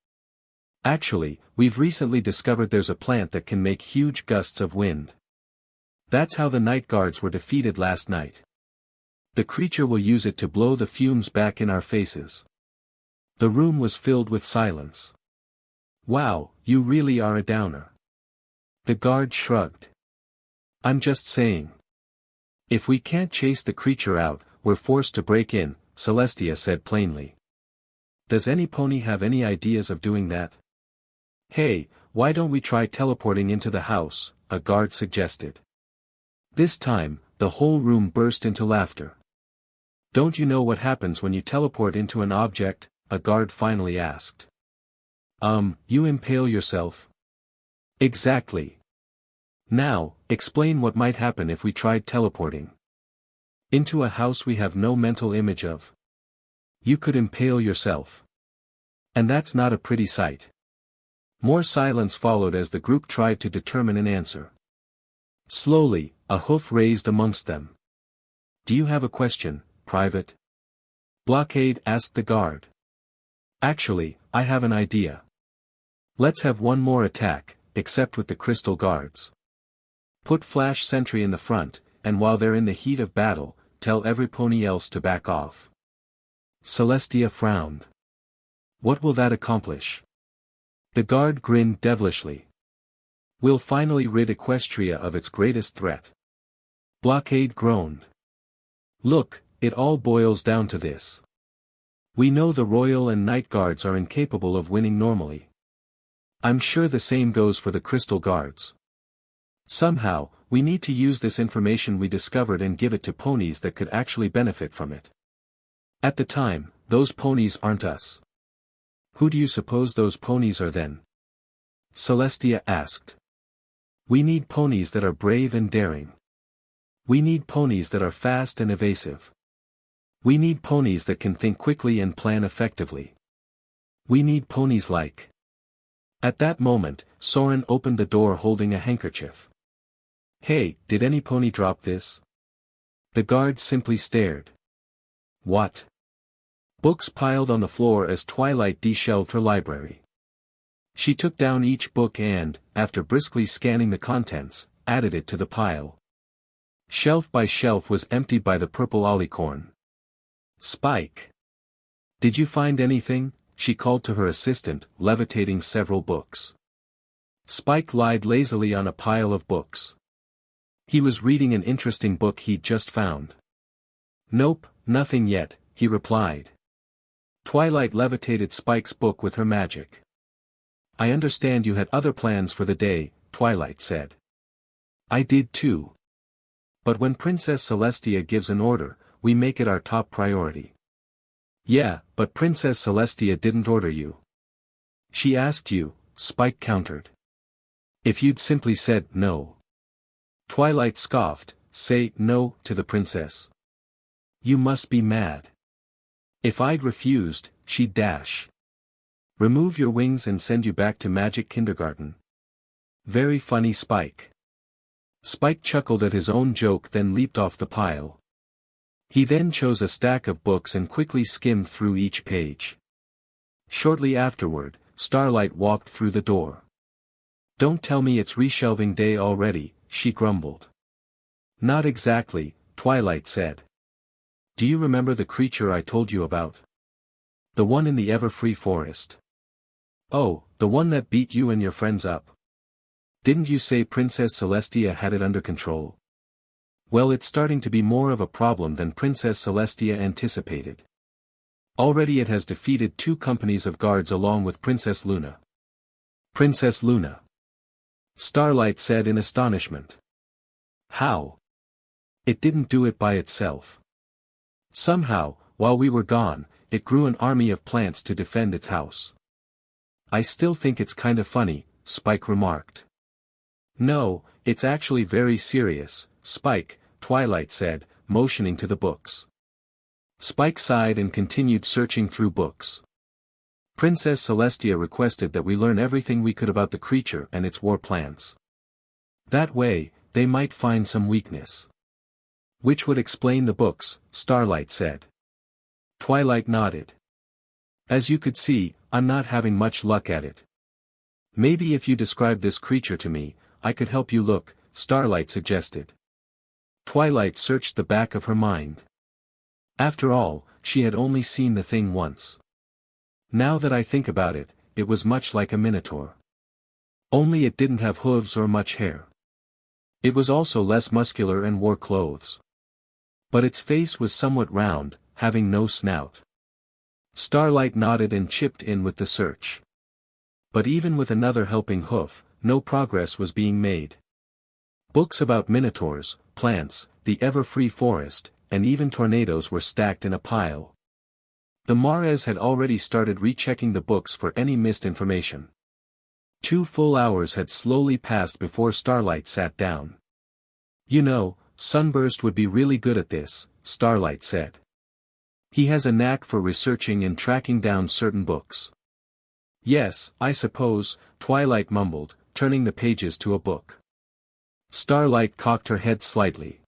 Actually, we've recently discovered there's a plant that can make huge gusts of wind. That's how the night guards were defeated last night. The creature will use it to blow the fumes back in our faces. The room was filled with silence. Wow, you really are a downer. The guard shrugged. I'm just saying. If we can't chase the creature out, we're forced to break in, Celestia said plainly. Does any pony have any ideas of doing that? Hey, why don't we try teleporting into the house, a guard suggested. This time, the whole room burst into laughter. Don't you know what happens when you teleport into an object? A guard finally asked. You impale yourself? Exactly. Now, explain what might happen if we tried teleporting. Into a house we have no mental image of. You could impale yourself. And that's not a pretty sight. More silence followed as the group tried to determine an answer. Slowly, a hoof raised amongst them. Do you have a question, Private? Blockade asked the guard. Actually, I have an idea. Let's have one more attack, except with the crystal guards. Put Flash Sentry in the front, and while they're in the heat of battle, tell every pony else to back off. Celestia frowned. What will that accomplish? The guard grinned devilishly. We'll finally rid Equestria of its greatest threat. Blockade groaned. Look, it all boils down to this. We know the Royal and Knight Guards are incapable of winning normally. I'm sure the same goes for the Crystal Guards. Somehow, we need to use this information we discovered and give it to ponies that could actually benefit from it. At the time, those ponies aren't us. Who do you suppose those ponies are then? Celestia asked. We need ponies that are brave and daring. We need ponies that are fast and evasive. We need ponies that can think quickly and plan effectively. We need ponies like. At that moment, Soren opened the door holding a handkerchief. Hey, did any pony drop this? The guard simply stared. What? Books piled on the floor as Twilight de-shelved her library. She took down each book and, after briskly scanning the contents, added it to the pile. Shelf by shelf was emptied by the purple alicorn. Spike. Did you find anything? She called to her assistant, levitating several books. Spike lied lazily on a pile of books. He was reading an interesting book he'd just found. Nope, nothing yet, he replied. Twilight levitated Spike's book with her magic. I understand you had other plans for the day, Twilight said. I did too. But when Princess Celestia gives an order, we make it our top priority. Yeah, but Princess Celestia didn't order you. She asked you, Spike countered. If you'd simply said no. Twilight scoffed, say no to the princess. You must be mad. If I'd refused, she'd dash. Remove your wings and send you back to magic kindergarten. Very funny, Spike. Spike chuckled at his own joke, then leaped off the pile. He then chose a stack of books and quickly skimmed through each page. Shortly afterward, Starlight walked through the door. Don't tell me it's reshelving day already, she grumbled. Not exactly, Twilight said. Do you remember the creature I told you about? The one in the Everfree forest. Oh, the one that beat you and your friends up. Didn't you say Princess Celestia had it under control? Well, it's starting to be more of a problem than Princess Celestia anticipated. Already it has defeated 2 companies of guards along with Princess Luna. Princess Luna. Starlight said in astonishment. How? It didn't do it by itself. Somehow, while we were gone, it grew an army of plants to defend its house. I still think it's kind of funny, Spike remarked. No, it's actually very serious, Spike, Twilight said, motioning to the books. Spike sighed and continued searching through books. Princess Celestia requested that we learn everything we could about the creature and its war plans. That way, they might find some weakness. Which would explain the books, Starlight said. Twilight nodded. As you could see, I'm not having much luck at it. Maybe if you describe this creature to me, I could help you look, Starlight suggested. Twilight searched the back of her mind. After all, she had only seen the thing once. Now that I think about it, it was much like a minotaur. Only it didn't have hooves or much hair. It was also less muscular and wore clothes. But its face was somewhat round, having no snout. Starlight nodded and chipped in with the search. But even with another helping hoof, no progress was being made. Books about minotaurs, plants, the ever-free forest, and even tornadoes were stacked in a pile. The Mares had already started rechecking the books for any missed information. 2 full hours had slowly passed before Starlight sat down. You know, Sunburst would be really good at this, Starlight said. He has a knack for researching and tracking down certain books. Yes, I suppose, Twilight mumbled, turning the pages to a book. Starlight cocked her head slightly.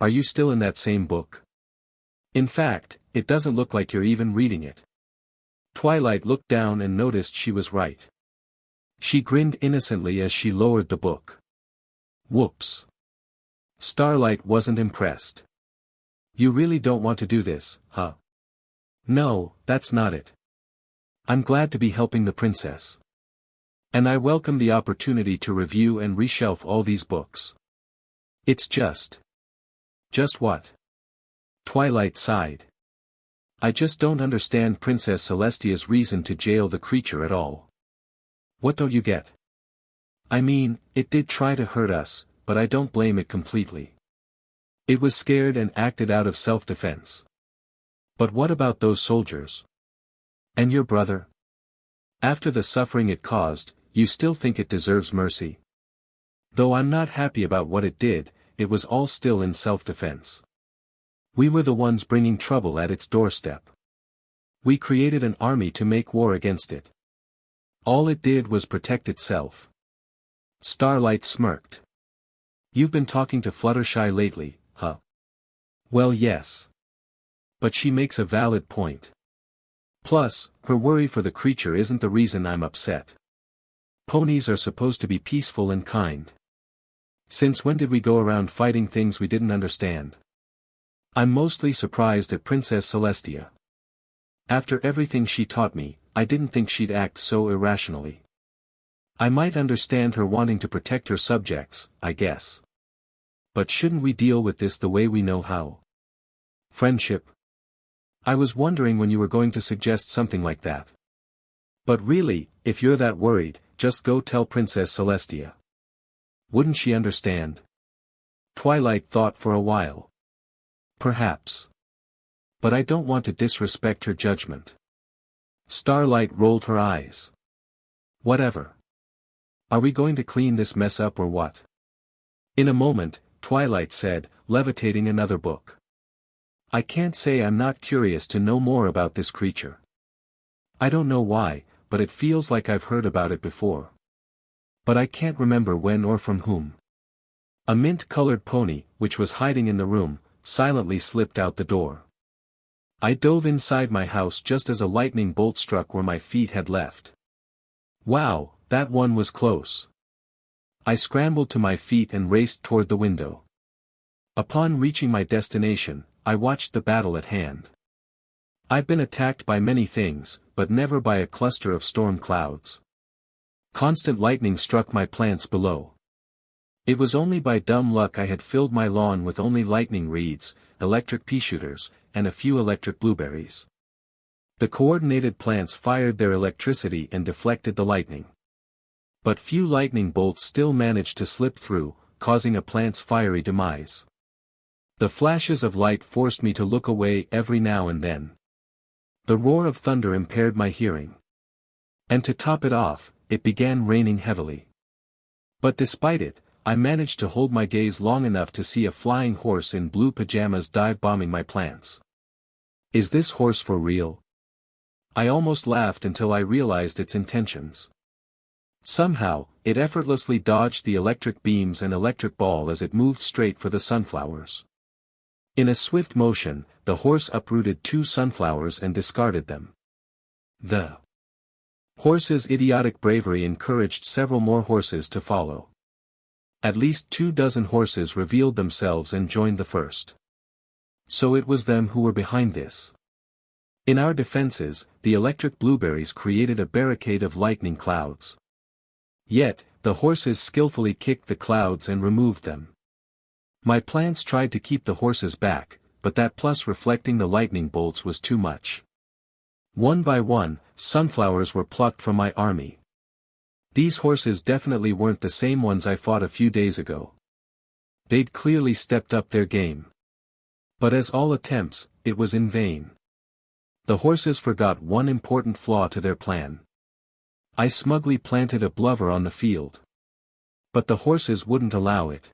Are you still in that same book? In fact, it doesn't look like you're even reading it. Twilight looked down and noticed she was right. She grinned innocently as she lowered the book. Whoops. Starlight wasn't impressed. You really don't want to do this, huh? No, that's not it. I'm glad to be helping the princess. And I welcome the opportunity to review and reshelf all these books. It's just. Just what? Twilight sighed. I just don't understand Princess Celestia's reason to jail the creature at all. What don't you get? I mean, it did try to hurt us, but I don't blame it completely. It was scared and acted out of self-defense. But what about those soldiers? And your brother? After the suffering it caused, you still think it deserves mercy? Though I'm not happy about what it did, it was all still in self-defense. We were the ones bringing trouble at its doorstep. We created an army to make war against it. All it did was protect itself. Starlight smirked. You've been talking to Fluttershy lately, huh? Well, yes. But she makes a valid point. Plus, her worry for the creature isn't the reason I'm upset. Ponies are supposed to be peaceful and kind. Since when did we go around fighting things we didn't understand? I'm mostly surprised at Princess Celestia. After everything she taught me, I didn't think she'd act so irrationally. I might understand her wanting to protect her subjects, I guess. But shouldn't we deal with this the way we know how? Friendship? I was wondering when you were going to suggest something like that. But really, if you're that worried, just go tell Princess Celestia. Wouldn't she understand? Twilight thought for a while. Perhaps. But I don't want to disrespect her judgment. Starlight rolled her eyes. Whatever. Are we going to clean this mess up or what? In a moment, Twilight said, levitating another book. I can't say I'm not curious to know more about this creature. I don't know why, but it feels like I've heard about it before. But I can't remember when or from whom. A mint-colored pony, which was hiding in the room, silently slipped out the door. I dove inside my house just as a lightning bolt struck where my feet had left. Wow, that one was close. I scrambled to my feet and raced toward the window. Upon reaching my destination, I watched the battle at hand. I've been attacked by many things, but never by a cluster of storm clouds. Constant lightning struck my plants below. It was only by dumb luck I had filled my lawn with only lightning reeds, electric pea shooters, and a few electric blueberries. The coordinated plants fired their electricity and deflected the lightning. But few lightning bolts still managed to slip through, causing a plant's fiery demise. The flashes of light forced me to look away every now and then. The roar of thunder impaired my hearing. And to top it off, it began raining heavily. But despite it, I managed to hold my gaze long enough to see a flying horse in blue pajamas dive-bombing my plants. Is this horse for real? I almost laughed until I realized its intentions. Somehow, it effortlessly dodged the electric beams and electric ball as it moved straight for the sunflowers. In a swift motion, the horse uprooted 2 sunflowers and discarded them. The horse's idiotic bravery encouraged several more horses to follow. At least 24 horses revealed themselves and joined the first. So it was them who were behind this. In our defenses, the electric blueberries created a barricade of lightning clouds. Yet, the horses skillfully kicked the clouds and removed them. My plants tried to keep the horses back, but that plus reflecting the lightning bolts was too much. One by one, sunflowers were plucked from my army. These horses definitely weren't the same ones I fought a few days ago. They'd clearly stepped up their game. But as all attempts, it was in vain. The horses forgot one important flaw to their plan. I smugly planted a blubber on the field. But the horses wouldn't allow it.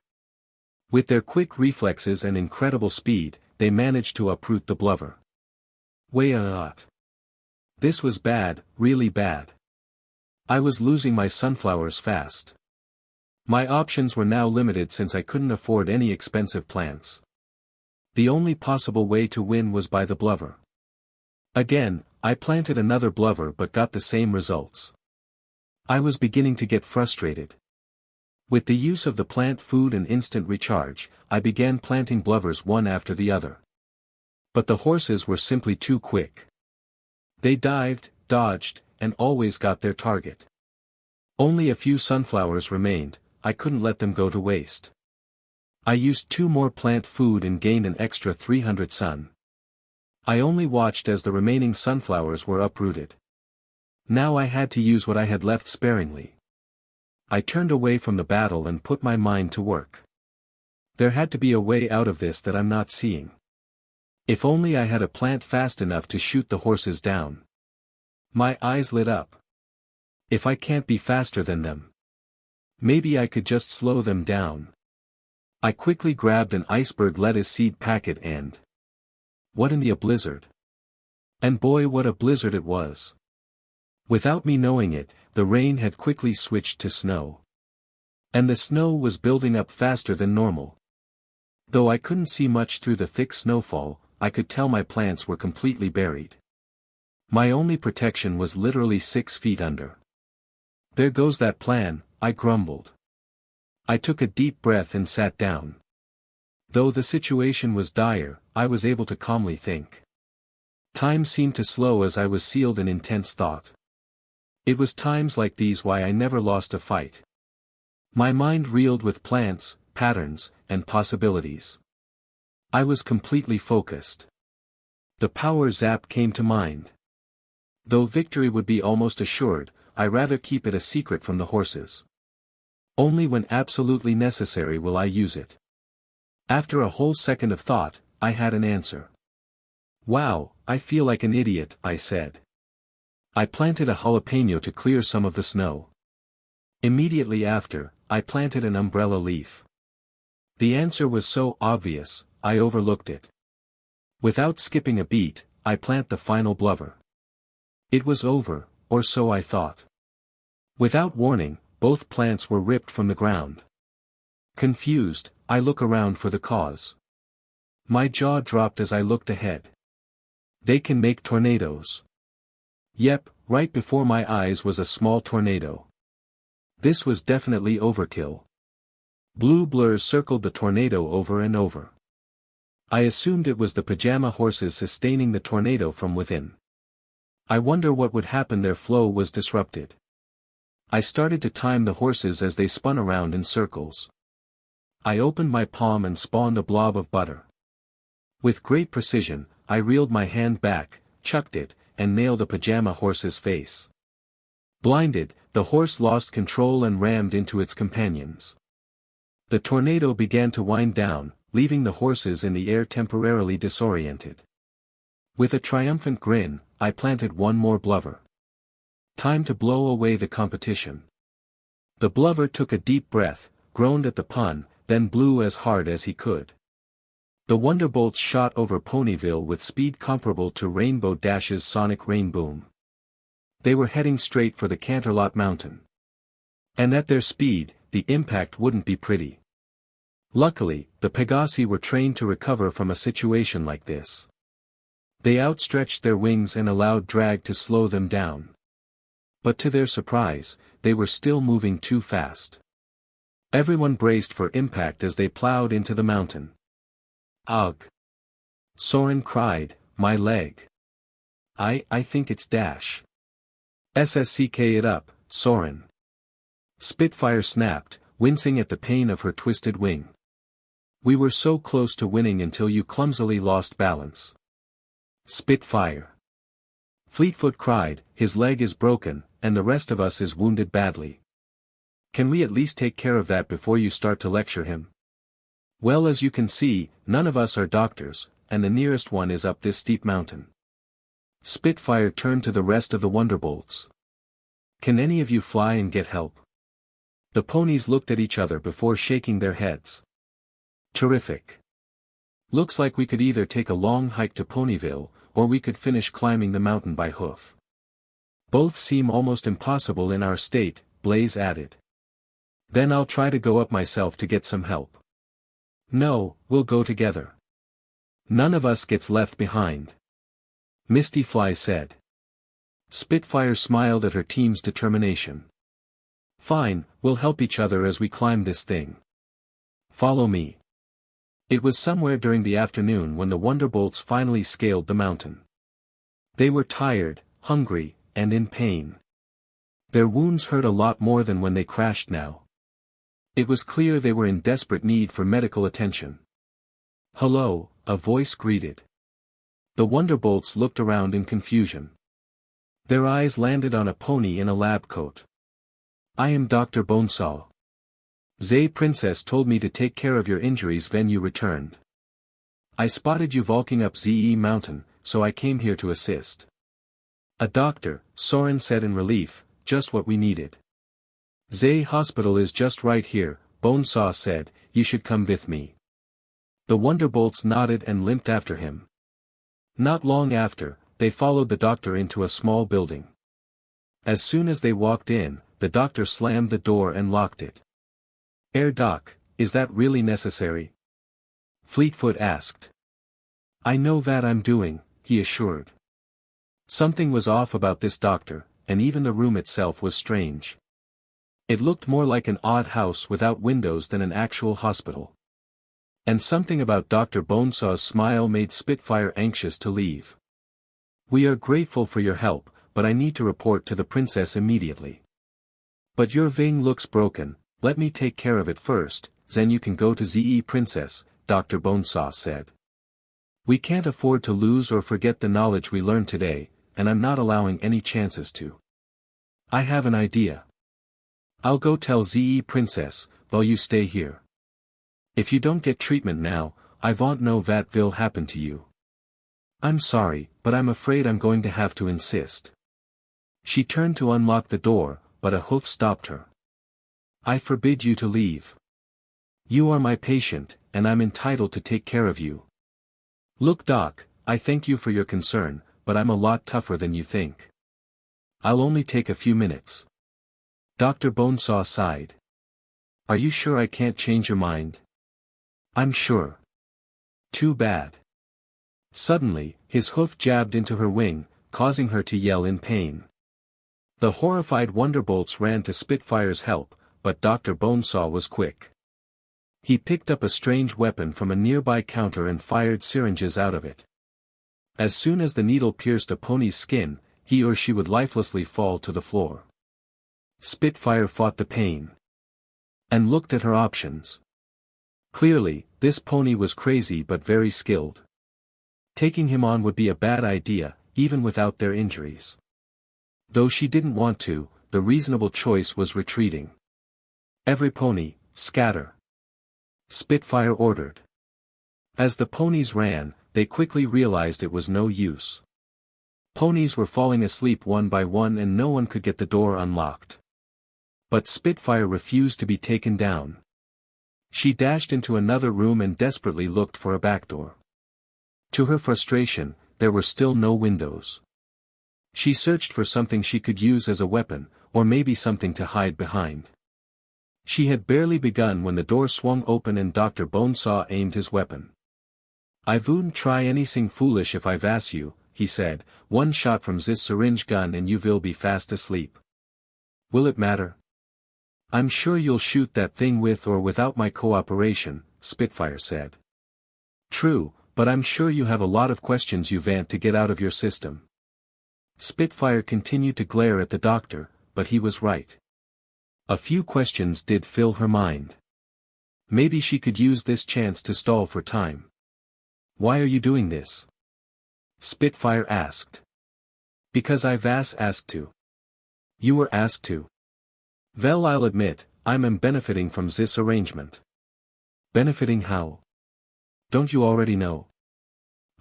With their quick reflexes and incredible speed, they managed to uproot the blubber. This was bad, really bad. I was losing my sunflowers fast. My options were now limited since I couldn't afford any expensive plants. The only possible way to win was by the blubber. Again, I planted another blubber but got the same results. I was beginning to get frustrated. With the use of the plant food and instant recharge, I began planting blubbers one after the other. But the horses were simply too quick. They dived, dodged, and always got their target. Only a few sunflowers remained, I couldn't let them go to waste. I used 2 more plant food and gained an extra 300 sun. I only watched as the remaining sunflowers were uprooted. Now I had to use what I had left sparingly. I turned away from the battle and put my mind to work. There had to be a way out of this that I'm not seeing. If only I had a plant fast enough to shoot the horses down. My eyes lit up. If I can't be faster than them, maybe I could just slow them down. I quickly grabbed an iceberg lettuce seed packet and... what in the blizzard? And boy, what a blizzard it was. Without me knowing it, the rain had quickly switched to snow. And the snow was building up faster than normal. Though I couldn't see much through the thick snowfall, I could tell my plants were completely buried. My only protection was literally 6 feet under. There goes that plan, I grumbled. I took a deep breath and sat down. Though the situation was dire, I was able to calmly think. Time seemed to slow as I was sealed in intense thought. It was times like these why I never lost a fight. My mind reeled with plans, patterns, and possibilities. I was completely focused. The power zap came to mind. Though victory would be almost assured, I'd rather keep it a secret from the horses. Only when absolutely necessary will I use it. After a whole second of thought, I had an answer. Wow, I feel like an idiot, I said. I planted a jalapeno to clear some of the snow. Immediately after, I planted an umbrella leaf. The answer was so obvious, I overlooked it. Without skipping a beat, I plant the final blubber. It was over, or so I thought. Without warning, both plants were ripped from the ground. Confused, I look around for the cause. My jaw dropped as I looked ahead. They can make tornadoes. Yep, right before my eyes was a small tornado. This was definitely overkill. Blue blurs circled the tornado over and over. I assumed it was the pajama horses sustaining the tornado from within. I wonder what would happen their flow was disrupted. I started to time the horses as they spun around in circles. I opened my palm and spawned a blob of butter. With great precision, I reeled my hand back, chucked it, and nailed a pajama horse's face. Blinded, the horse lost control and rammed into its companions. The tornado began to wind down, leaving the horses in the air temporarily disoriented. With a triumphant grin, I planted one more blubber. Time to blow away the competition. The blubber took a deep breath, groaned at the pun, then blew as hard as he could. The wonderbolts shot over Ponyville with speed comparable to Rainbow Dash's sonic rain boom. They were heading straight for the Canterlot Mountain. And at their speed, the impact wouldn't be pretty. Luckily, the Pegasi were trained to recover from a situation like this. They outstretched their wings and allowed drag to slow them down. But to their surprise, they were still moving too fast. Everyone braced for impact as they plowed into the mountain. Ugh! Soren cried, my leg. I think it's dash. SSCK it up, Soren. Spitfire snapped, wincing at the pain of her twisted wing. We were so close to winning until you clumsily lost balance. Spitfire. Fleetfoot cried, his leg is broken, and the rest of us is wounded badly. Can we at least take care of that before you start to lecture him? Well, as you can see, none of us are doctors, and the nearest one is up this steep mountain. Spitfire turned to the rest of the Wonderbolts. Can any of you fly and get help? The ponies looked at each other before shaking their heads. Terrific. Looks like we could either take a long hike to Ponyville, or we could finish climbing the mountain by hoof. Both seem almost impossible in our state, Blaze added. Then I'll try to go up myself to get some help. No, we'll go together. None of us gets left behind. Mistyfly said. Spitfire smiled at her team's determination. Fine, we'll help each other as we climb this thing. Follow me. It was somewhere during the afternoon when the Wonderbolts finally scaled the mountain. They were tired, hungry, and in pain. Their wounds hurt a lot more than when they crashed now. It was clear they were in desperate need for medical attention. Hello, a voice greeted. The Wonderbolts looked around in confusion. Their eyes landed on a pony in a lab coat. I am Dr. Bonesaw. Zay Princess told me to take care of your injuries when you returned. I spotted you walking up ZE Mountain, so I came here to assist. A doctor, Soren said in relief, just what we needed. Zay Hospital is just right here, Bonesaw said, you should come with me. The Wonderbolts nodded and limped after him. Not long after, they followed the doctor into a small building. As soon as they walked in, the doctor slammed the door and locked it. Doc, is that really necessary? Fleetfoot asked. I know that I'm doing, he assured. Something was off about this doctor, and even the room itself was strange. It looked more like an odd house without windows than an actual hospital. And something about Dr. Bonesaw's smile made Spitfire anxious to leave. We are grateful for your help, but I need to report to the princess immediately. But your wing looks broken. Let me take care of it first, then you can go to ZE Princess, Dr. Bonesaw said. We can't afford to lose or forget the knowledge we learned today, and I'm not allowing any chances to. I have an idea. I'll go tell ZE Princess, while you stay here. If you don't get treatment now, I won't know what will happen to you. I'm sorry, but I'm afraid I'm going to have to insist. She turned to unlock the door, but a hoof stopped her. I forbid you to leave. You are my patient, and I'm entitled to take care of you. Look, Doc, I thank you for your concern, but I'm a lot tougher than you think. I'll only take a few minutes. Dr. Bonesaw sighed. Are you sure I can't change your mind? I'm sure. Too bad. Suddenly, his hoof jabbed into her wing, causing her to yell in pain. The horrified Wonderbolts ran to Spitfire's help, but Dr. Bonesaw was quick. He picked up a strange weapon from a nearby counter and fired syringes out of it. As soon as the needle pierced a pony's skin, he or she would lifelessly fall to the floor. Spitfire fought the pain. And looked at her options. Clearly, this pony was crazy but very skilled. Taking him on would be a bad idea, even without their injuries. Though she didn't want to, the reasonable choice was retreating. Every pony, scatter. Spitfire ordered. As the ponies ran, they quickly realized it was no use. Ponies were falling asleep one by one and no one could get the door unlocked. But Spitfire refused to be taken down. She dashed into another room and desperately looked for a back door. To her frustration, there were still no windows. She searched for something she could use as a weapon, or maybe something to hide behind. She had barely begun when the door swung open and Dr. Bonesaw aimed his weapon. I wouldn't try anything foolish if I was you, he said, one shot from this syringe gun and you will be fast asleep. Will it matter? I'm sure you'll shoot that thing with or without my cooperation, Spitfire said. True, but I'm sure you have a lot of questions you want to get out of your system. Spitfire continued to glare at the doctor, but he was right. A few questions did fill her mind. Maybe she could use this chance to stall for time. "Why are you doing this?" Spitfire asked. "Because I've asked to." "You were asked to?" "Well, I'll admit, I'm benefiting from this arrangement." "Benefiting how?" "Don't you already know?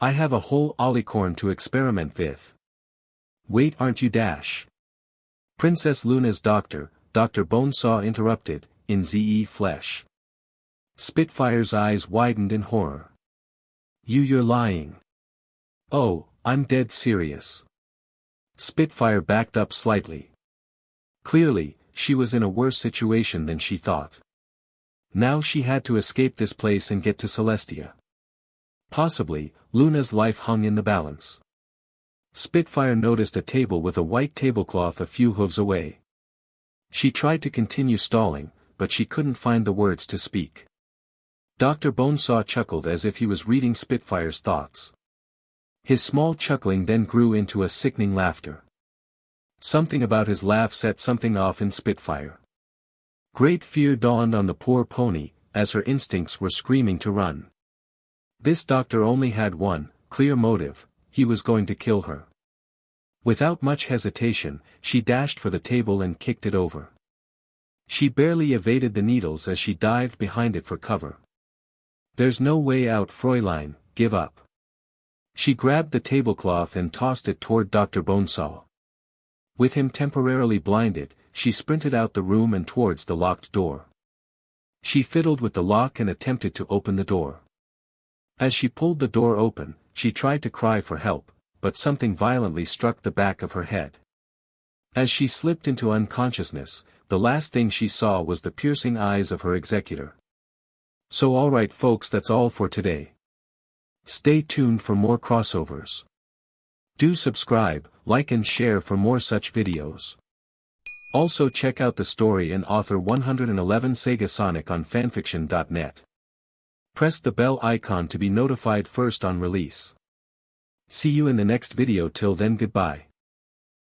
I have a whole alicorn to experiment with." "Wait, aren't you Dash?" Princess Luna's doctor, Dr. Bonesaw interrupted, in ze flesh. Spitfire's eyes widened in horror. You're lying." "Oh, I'm dead serious." Spitfire backed up slightly. Clearly, she was in a worse situation than she thought. Now she had to escape this place and get to Celestia. Possibly, Luna's life hung in the balance. Spitfire noticed a table with a white tablecloth a few hooves away. She tried to continue stalling, but she couldn't find the words to speak. Dr. Bonesaw chuckled as if he was reading Spitfire's thoughts. His small chuckling then grew into a sickening laughter. Something about his laugh set something off in Spitfire. Great fear dawned on the poor pony, as her instincts were screaming to run. This doctor only had one clear motive: he was going to kill her. Without much hesitation, she dashed for the table and kicked it over. She barely evaded the needles as she dived behind it for cover. "There's no way out, Fräulein, give up." She grabbed the tablecloth and tossed it toward Dr. Bonesaw. With him temporarily blinded, she sprinted out the room and towards the locked door. She fiddled with the lock and attempted to open the door. As she pulled the door open, she tried to cry for help, but something violently struck the back of her head. As she slipped into unconsciousness, the last thing she saw was the piercing eyes of her executor. So alright folks, that's all for today. Stay tuned for more crossovers. Do subscribe, like and share for more such videos. Also check out the story and author 111 Sega Sonic on fanfiction.net. Press the bell icon to be notified first on release. See you in the next video. Till then, goodbye.